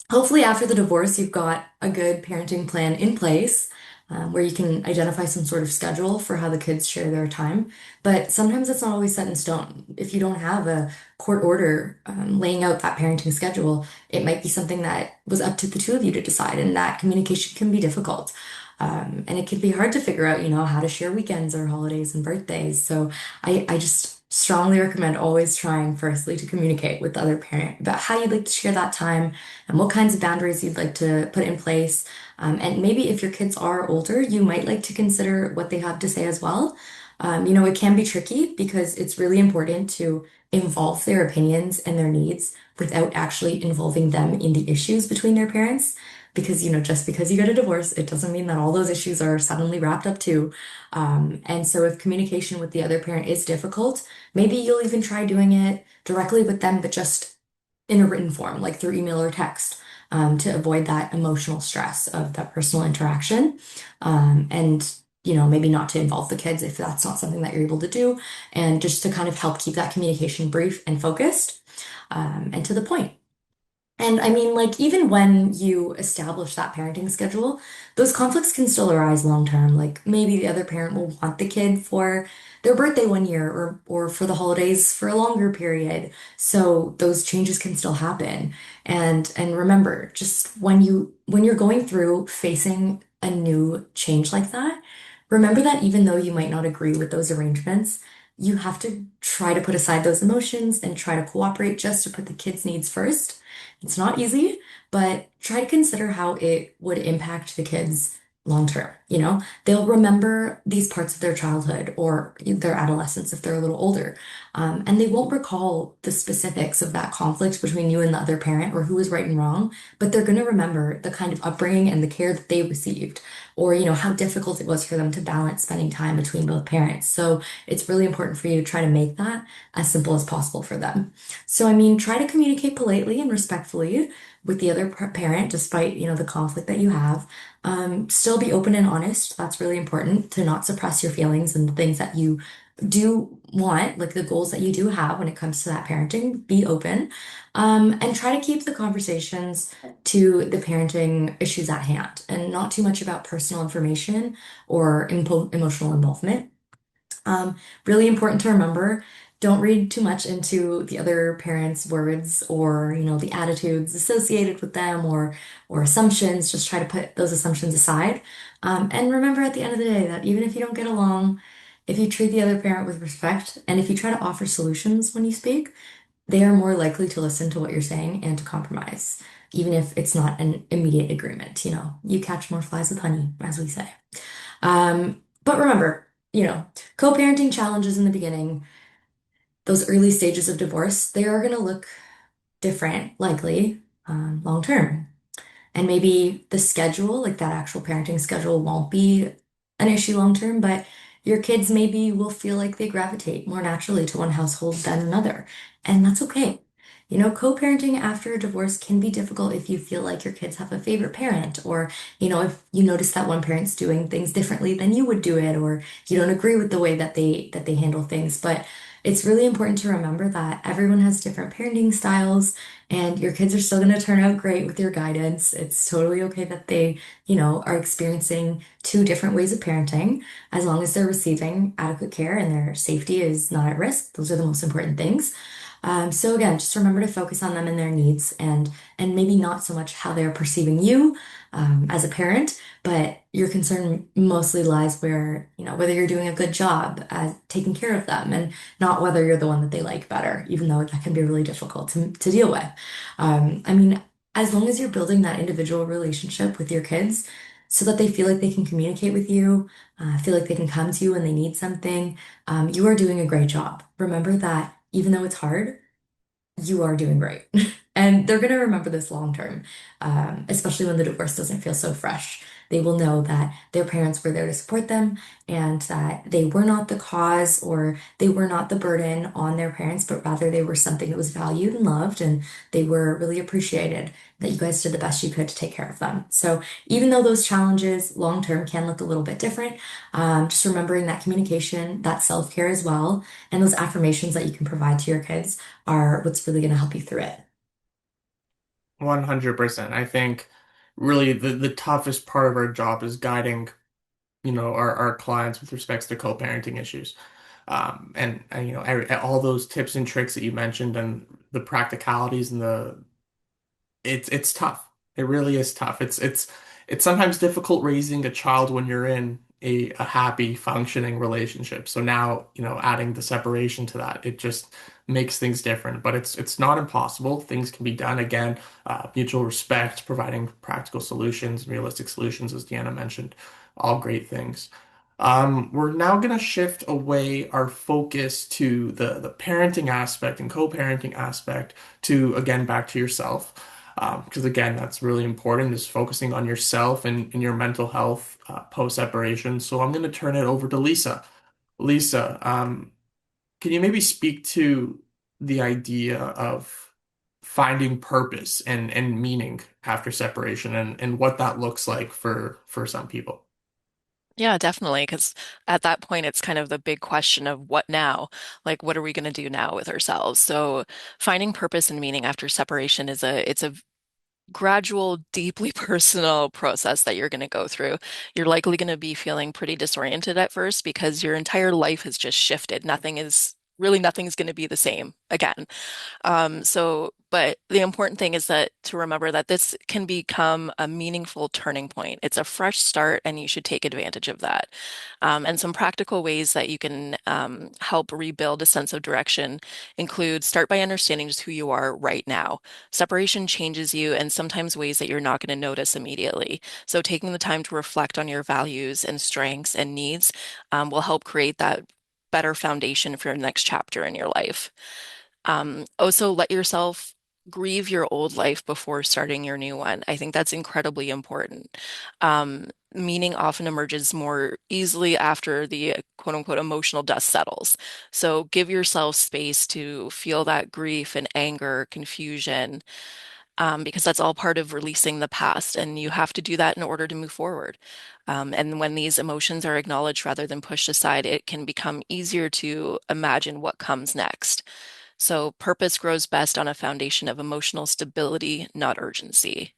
hopefully, after the divorce, you've got a good parenting plan in place where you can identify some sort of schedule for how the kids share their time. But sometimes it's not always set in stone. If you don't have a court order laying out that parenting schedule, it might be something that was up to the two of you to decide, and that communication can be difficult. And it can be hard to figure out, how to share weekends or holidays and birthdays. So I just strongly recommend always trying firstly to communicate with the other parent about how you'd like to share that time and what kinds of boundaries you'd like to put in place. And maybe if your kids are older, you might like to consider what they have to say as well. It can be tricky because it's really important to involve their opinions and their needs without actually involving them in the issues between their parents. Because, just because you get a divorce, it doesn't mean that all those issues are suddenly wrapped up too. And so if communication with the other parent is difficult, maybe you'll even try doing it directly with them, but just in a written form, like through email or text, to avoid that emotional stress of that personal interaction. And maybe not to involve the kids if that's not something that you're able to do, and just to kind of help keep that communication brief and focused, and to the point. And I mean, like, even when you establish that parenting schedule, those conflicts can still arise long term. Like, maybe the other parent will want the kid for their birthday one year or for the holidays for a longer period. So those changes can still happen. And remember, just when you're going through facing a new change like that, remember that even though you might not agree with those arrangements, you have to try to put aside those emotions and try to cooperate just to put the kids' needs first. It's not easy, but try to consider how it would impact the kids long term. They'll remember these parts of their childhood or their adolescence if they're a little older. And they won't recall the specifics of that conflict between you and the other parent or who was right and wrong, but they're going to remember the kind of upbringing and the care that they received, or, how difficult it was for them to balance spending time between both parents. So it's really important for you to try to make that as simple as possible for them. So, I mean, try to communicate politely and respectfully with the other parent, despite, the conflict that you have. Still be open and honest. That's really important to not suppress your feelings and the things that you do want, like the goals that you do have when it comes to that parenting. Be open. And try to keep the conversations to the parenting issues at hand and not too much about personal information or emotional involvement. Really important to remember, don't read too much into the other parents' words or, the attitudes associated with them or assumptions. Just try to put those assumptions aside. And remember at the end of the day that even if you don't get along, if you treat the other parent with respect and if you try to offer solutions when you speak, they are more likely to listen to what you're saying and to compromise, even if it's not an immediate agreement. You catch more flies with honey, as we say. But remember, co-parenting challenges in the beginning, those early stages of divorce, they are going to look different, likely, long term. And maybe the schedule, like that actual parenting schedule, won't be an issue long term, but your kids maybe will feel like they gravitate more naturally to one household than another. And that's okay. Co-parenting after a divorce can be difficult if you feel like your kids have a favorite parent, or, if you notice that one parent's doing things differently than you would do it, or you don't agree with the way that they handle things. But it's really important to remember that everyone has different parenting styles, and your kids are still going to turn out great with your guidance. It's totally okay that they are experiencing two different ways of parenting, as long as they're receiving adequate care and their safety is not at risk. Those are the most important things. So again, just remember to focus on them and their needs, and maybe not so much how they're perceiving you as a parent, but your concern mostly lies whether you're doing a good job at taking care of them, and not whether you're the one that they like better, even though that can be really difficult to deal with. I mean, as long as you're building that individual relationship with your kids so that they feel like they can communicate with you, feel like they can come to you when they need something, you are doing a great job. Remember that even though it's hard, you are doing great. And they're going to remember this long term, especially when the divorce doesn't feel so fresh. They will know that their parents were there to support them, and that they were not the cause, or they were not the burden on their parents, but rather they were something that was valued and loved, and they were really appreciated that you guys did the best you could to take care of them. So even though those challenges long term can look a little bit different, just remembering that communication, that self-care as well, and those affirmations that you can provide to your kids are what's really going to help you through it. 100%. I think really the toughest part of our job is guiding, our clients with respects to co-parenting issues. All those tips and tricks that you mentioned and the practicalities and it's tough. It really is tough. It's sometimes difficult raising a child when you're in a happy, functioning relationship. So now, adding the separation to that, it just makes things different. But it's not impossible. Things can be done. Again, mutual respect, providing practical solutions, realistic solutions, as Deanna mentioned, all great things. We're now going to shift away our focus to the parenting aspect and co-parenting aspect to, again, back to yourself. Because again, that's really important is focusing on yourself and your mental health post-separation. So I'm going to turn it over to Lisa. Lisa, can you maybe speak to the idea of finding purpose and meaning after separation and what that looks like for some people? Yeah, definitely. Because at that point, it's kind of the big question of what now? Like, what are we going to do now with ourselves? So, finding purpose and meaning after separation it's a gradual, deeply personal process that you're going to go through. You're likely going to be feeling pretty disoriented at first because your entire life has just shifted. Nothing's going to be the same again. But the important thing is that to remember that this can become a meaningful turning point. It's a fresh start, and you should take advantage of that. And some practical ways that you can help rebuild a sense of direction include start by understanding just who you are right now. Separation changes you, and sometimes ways that you're not going to notice immediately. So taking the time to reflect on your values and strengths and needs will help create that better foundation for your next chapter in your life. Also, let yourself grieve your old life before starting your new one. I think that's incredibly important. Meaning often emerges more easily after the quote unquote emotional dust settles. So give yourself space to feel that grief and anger, confusion, because that's all part of releasing the past, and you have to do that in order to move forward. And when these emotions are acknowledged rather than pushed aside, it can become easier to imagine what comes next. So, purpose grows best on a foundation of emotional stability, not urgency.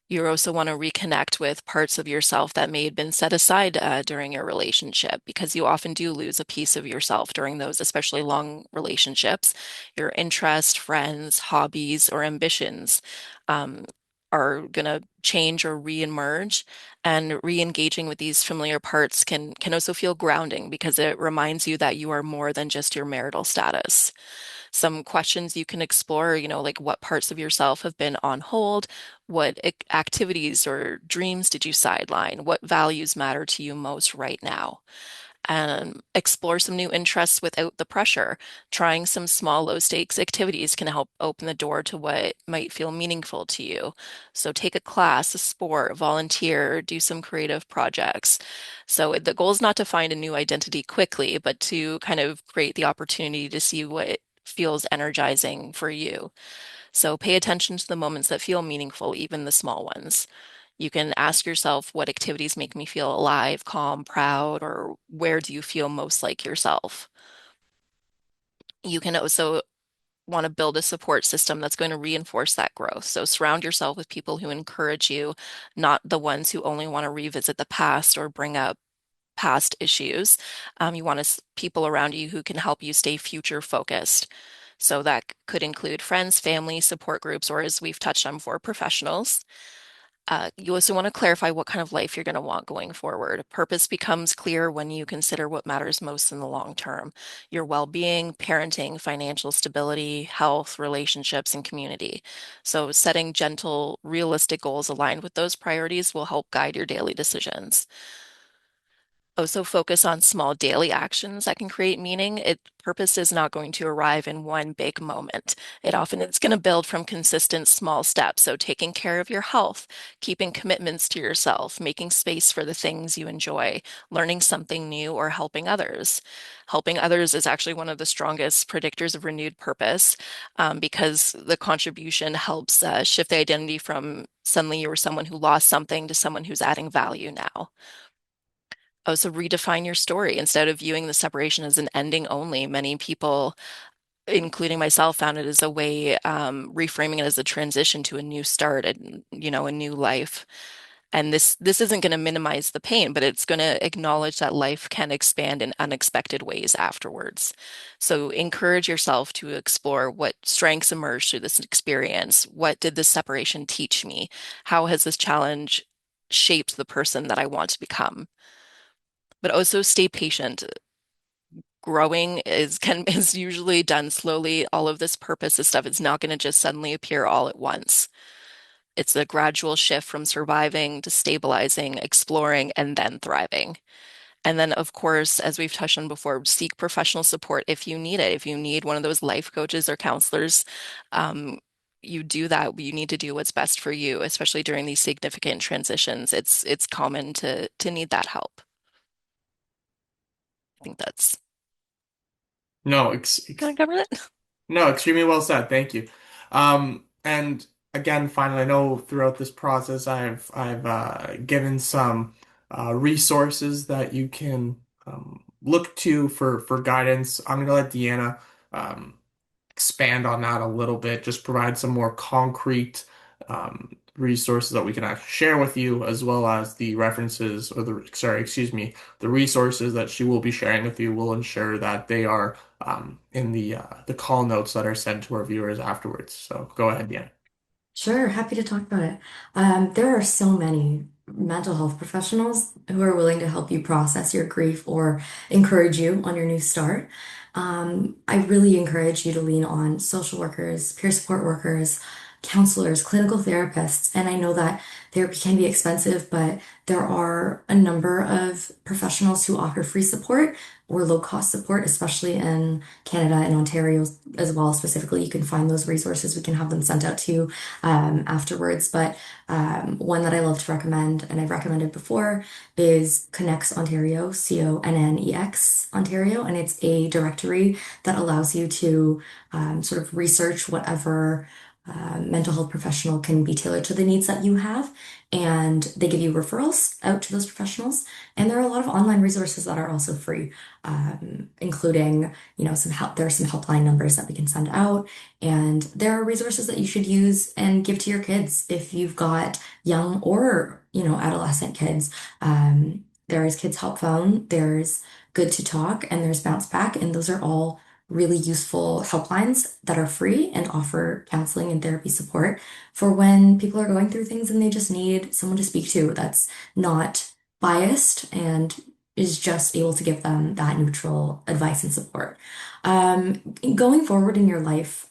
You also want to reconnect with parts of yourself that may have been set aside during your relationship, because you often do lose a piece of yourself during those, especially long relationships. Your interests, friends, hobbies, or ambitions um, are going to change or re-emerge. And re-engaging with these familiar parts can also feel grounding because it reminds you that you are more than just your marital status. Some questions you can explore, like what parts of yourself have been on hold, what activities or dreams did you sideline, what values matter to you most right now. And explore some new interests without the pressure. Trying some small, low stakes activities can help open the door to what might feel meaningful to you. So, take a class, a sport, volunteer, do some creative projects. So, the goal is not to find a new identity quickly, but to kind of create the opportunity to see what feels energizing for you. So pay attention to the moments that feel meaningful, even the small ones. You can ask yourself, what activities make me feel alive, calm, proud, or where do you feel most like yourself? You can also want to build a support system that's going to reinforce that growth. So surround yourself with people who encourage you, not the ones who only want to revisit the past or bring up past issues. You want people around you who can help you stay future focused. So that could include friends, family, support groups, or as we've touched on before, professionals. You also want to clarify what kind of life you're going to want going forward. Purpose becomes clear when you consider what matters most in the long term: your well-being, parenting, financial stability, health, relationships, and community. So, setting gentle, realistic goals aligned with those priorities will help guide your daily decisions. Also focus on small daily actions that can create meaning. Purpose is not going to arrive in one big moment. It often is going to build from consistent small steps. So taking care of your health, keeping commitments to yourself, making space for the things you enjoy, learning something new, or helping others. Helping others is actually one of the strongest predictors of renewed purpose, because the contribution helps shift the identity from suddenly you were someone who lost something to someone who's adding value now. Also, redefine your story instead of viewing the separation as an ending only. Many people, including myself, found it as a way, reframing it as a transition to a new start and, a new life. And this isn't going to minimize the pain, but it's going to acknowledge that life can expand in unexpected ways afterwards. So encourage yourself to explore what strengths emerged through this experience. What did this separation teach me? How has this challenge shaped the person that I want to become? But also stay patient. Growing is usually done slowly. All of this purpose, this stuff is not going to just suddenly appear all at once. It's a gradual shift from surviving to stabilizing, exploring, and then thriving. And then, of course, as we've touched on before, seek professional support if you need it. If you need one of those life coaches or counselors, um, you do that. You need to do what's best for you, especially during these significant transitions. It's common to need that help. I think that's No, kind of covered it. no, extremely well said. Thank you. And again, finally, I know throughout this process, I've given some resources that you can look to for guidance. I'm going to let Deanna um, expand on that a little bit, just provide some more concrete resources that we can actually share with you, as well as the references or excuse me, the resources that she will be sharing with you will ensure that they are in the call notes that are sent to our viewers afterwards. So go ahead, Dan. Sure, happy to talk about it. There are so many mental health professionals who are willing to help you process your grief or encourage you on your new start. I really encourage you to lean on social workers, peer support workers, counselors, clinical therapists. And I know that therapy can be expensive, but there are a number of professionals who offer free support or low cost support, especially in Canada and Ontario as well. Specifically, you can find those resources. We can have them sent out to you afterwards. But one that I love to recommend, and I've recommended before, is Connex Ontario, Connex Ontario, and it's a directory that allows you to sort of research whatever mental health professional can be tailored to the needs that you have. And they give you referrals out to those professionals. And there are a lot of online resources that are also free, including, some help. There are some helpline numbers that we can send out. And there are resources that you should use and give to your kids if you've got young or, adolescent kids. There is Kids Help Phone, there's Good to Talk, and there's Bounce Back. And those are all really useful helplines that are free and offer counseling and therapy support for when people are going through things and they just need someone to speak to that's not biased and is just able to give them that neutral advice and support. Um, Going forward in your life,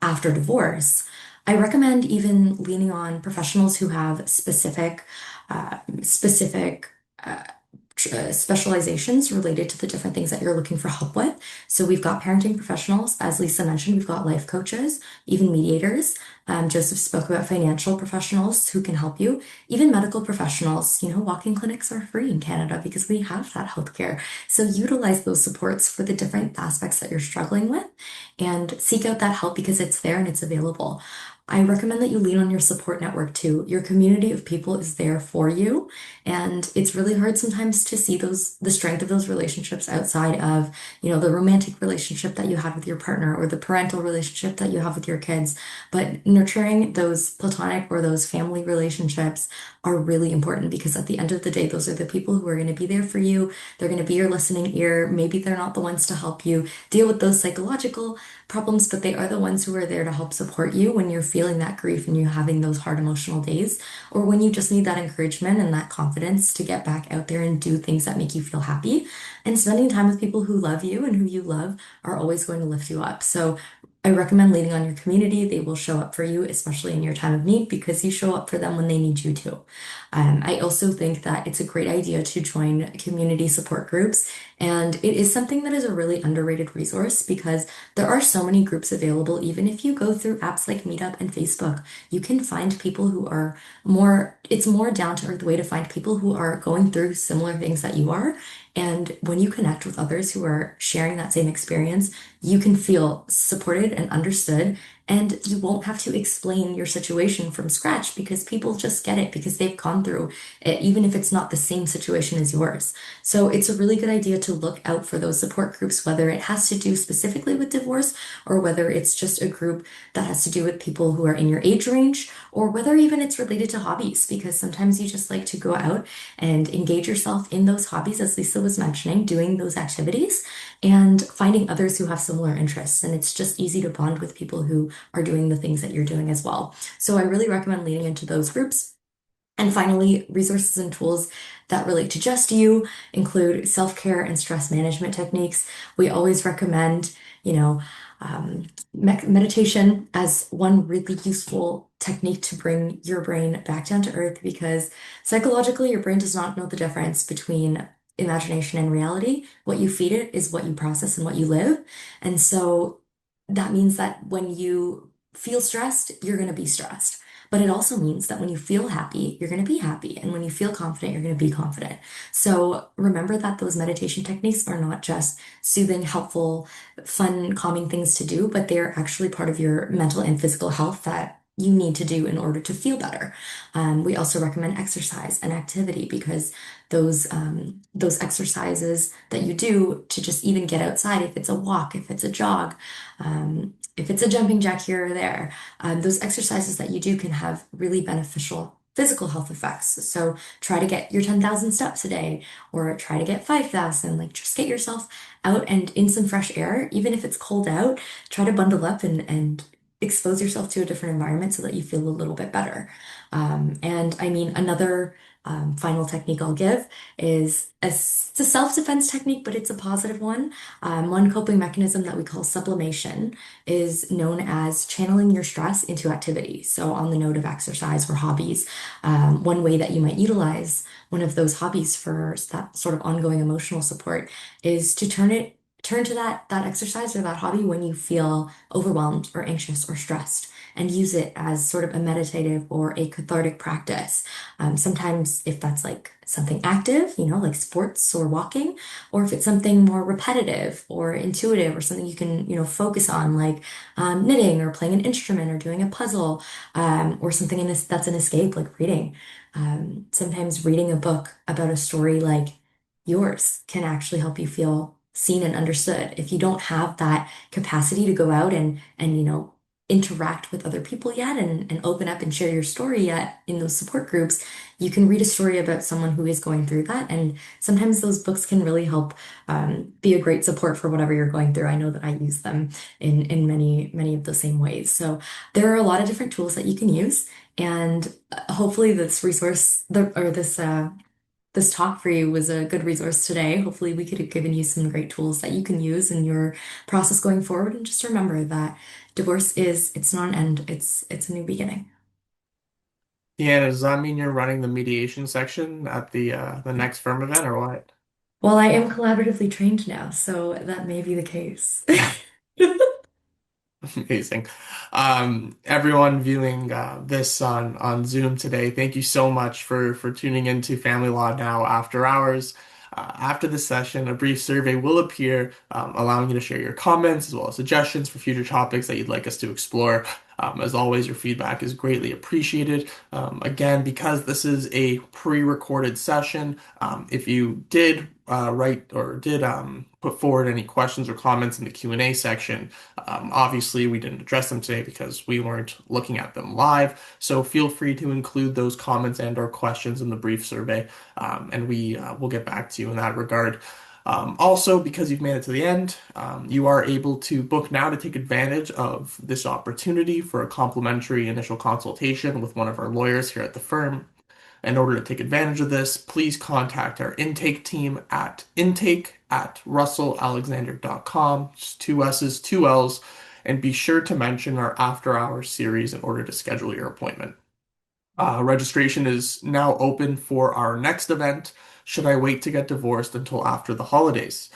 after divorce, I recommend even leaning on professionals who have specific uh, specializations related to the different things that you're looking for help with. So we've got parenting professionals, as Lisa mentioned, we've got life coaches, even mediators. Joseph spoke about financial professionals who can help you, even medical professionals. Walk-in clinics are free in Canada because we have that healthcare. So utilize those supports for the different aspects that you're struggling with and seek out that help because it's there and it's available. I recommend that you lean on your support network too. Your community of people is there for you. And it's really hard sometimes to see the strength of those relationships outside of, the romantic relationship that you had with your partner or the parental relationship that you have with your kids. But nurturing those platonic or those family relationships are really important because at the end of the day, those are the people who are going to be there for you. They're going to be your listening ear. Maybe they're not the ones to help you deal with those psychological problems, but they are the ones who are there to help support you when you're feeling that grief and you're having those hard emotional days, or when you just need that encouragement and that confidence to get back out there and do things that make you feel happy. And spending time with people who love you and who you love are always going to lift you up. So I recommend leaning on your community. They will show up for you, especially in your time of need, because you show up for them when they need you to. I also think that it's a great idea to join community support groups. And it is something that is a really underrated resource because there are so many groups available. Even if you go through apps like Meetup and Facebook, you can find people who are it's more down to earth way to find people who are going through similar things that you are. And when you connect with others who are sharing that same experience, you can feel supported and understood, and you won't have to explain your situation from scratch because people just get it because they've gone through it, even if it's not the same situation as yours. So it's a really good idea to look out for those support groups, whether it has to do specifically with divorce or whether it's just a group that has to do with people who are in your age range, or whether even it's related to hobbies, because sometimes you just like to go out and engage yourself in those hobbies, as Lisa was mentioning, doing those activities and finding others who have similar interests. And it's just easy to bond with people who are doing the things that you're doing as well. So I really recommend leaning into those groups. And finally, resources and tools that relate to just you include self-care and stress management techniques. We always recommend, you know, meditation as one really useful technique to bring your brain back down to earth because psychologically, your brain does not know the difference between imagination and reality. What you feed it is what you process and what you live. And so that means that when you feel stressed, you're going to be stressed. But it also means that when you feel happy, you're going to be happy. And when you feel confident, you're going to be confident. So remember that those meditation techniques are not just soothing, helpful, fun, calming things to do, but they're actually part of your mental and physical health that you need to do in order to feel better. We also recommend exercise and activity because those exercises that you do to just even get outside, if it's a walk, if it's a jog, if it's a jumping jack here or there, those exercises that you do can have really beneficial physical health effects. So try to get your 10,000 steps a day or try to get 5,000. Like just get yourself out and in some fresh air, even if it's cold out, try to bundle up and expose yourself to a different environment so that you feel a little bit better. And I mean, another final technique I'll give is it's a self-defense technique, but it's a positive one. One coping mechanism that we call sublimation is known as channeling your stress into activity. So, on the note of exercise or hobbies, one way that you might utilize one of those hobbies for that sort of ongoing emotional support is to turn to that exercise or that hobby when you feel overwhelmed or anxious or stressed and use it as sort of a meditative or a cathartic practice. Sometimes if that's like something active, like sports or walking, or if it's something more repetitive or intuitive or something you can, focus on, like knitting or playing an instrument or doing a puzzle, or something that's an escape, like reading. Sometimes reading a book about a story like yours can actually help you feel seen and understood. If you don't have that capacity to go out and interact with other people yet and open up and share your story yet in those support groups, you can read a story about someone who is going through that. And sometimes those books can really help be a great support for whatever you're going through. I know that I use them in many of the same ways. So there are a lot of different tools that you can use. And hopefully this resource or this talk for you was a good resource today. Hopefully, we could have given you some great tools that you can use in your process going forward. And just remember that it's not an end, it's a new beginning. Deanna, does that mean you're running the mediation section at the next firm event or what? Well, I am collaboratively trained now, so that may be the case. Amazing. Everyone viewing this on Zoom today, thank you so much for tuning into Family Law Now After Hours. After this session, a brief survey will appear, allowing you to share your comments as well as suggestions for future topics that you'd like us to explore. As always, your feedback is greatly appreciated. Again, because this is a pre-recorded session, if you did write or did put forward any questions or comments in the Q&A section, obviously, we didn't address them today because we weren't looking at them live. So feel free to include those comments and or questions in the brief survey, and we will get back to you in that regard. Also, because you've made it to the end, you are able to book now to take advantage of this opportunity for a complimentary initial consultation with one of our lawyers here at the firm. In order to take advantage of this, please contact our intake team at intake@russellalexander.com, just two S's, two L's, and be sure to mention our after hours series in order to schedule your appointment. Registration is now open for our next event. Should I wait to get divorced until after the holidays?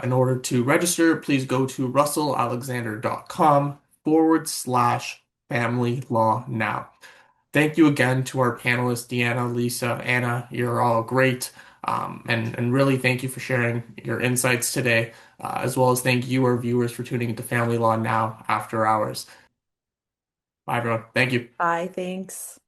In order to register, please go to russellalexander.com/family law now. Thank you again to our panelists, Deanna, Lisa, Anna. You're all great. And really thank you for sharing your insights today, as well as thank you, our viewers, for tuning into Family Law Now After Hours. Bye, everyone. Thank you. Bye, thanks.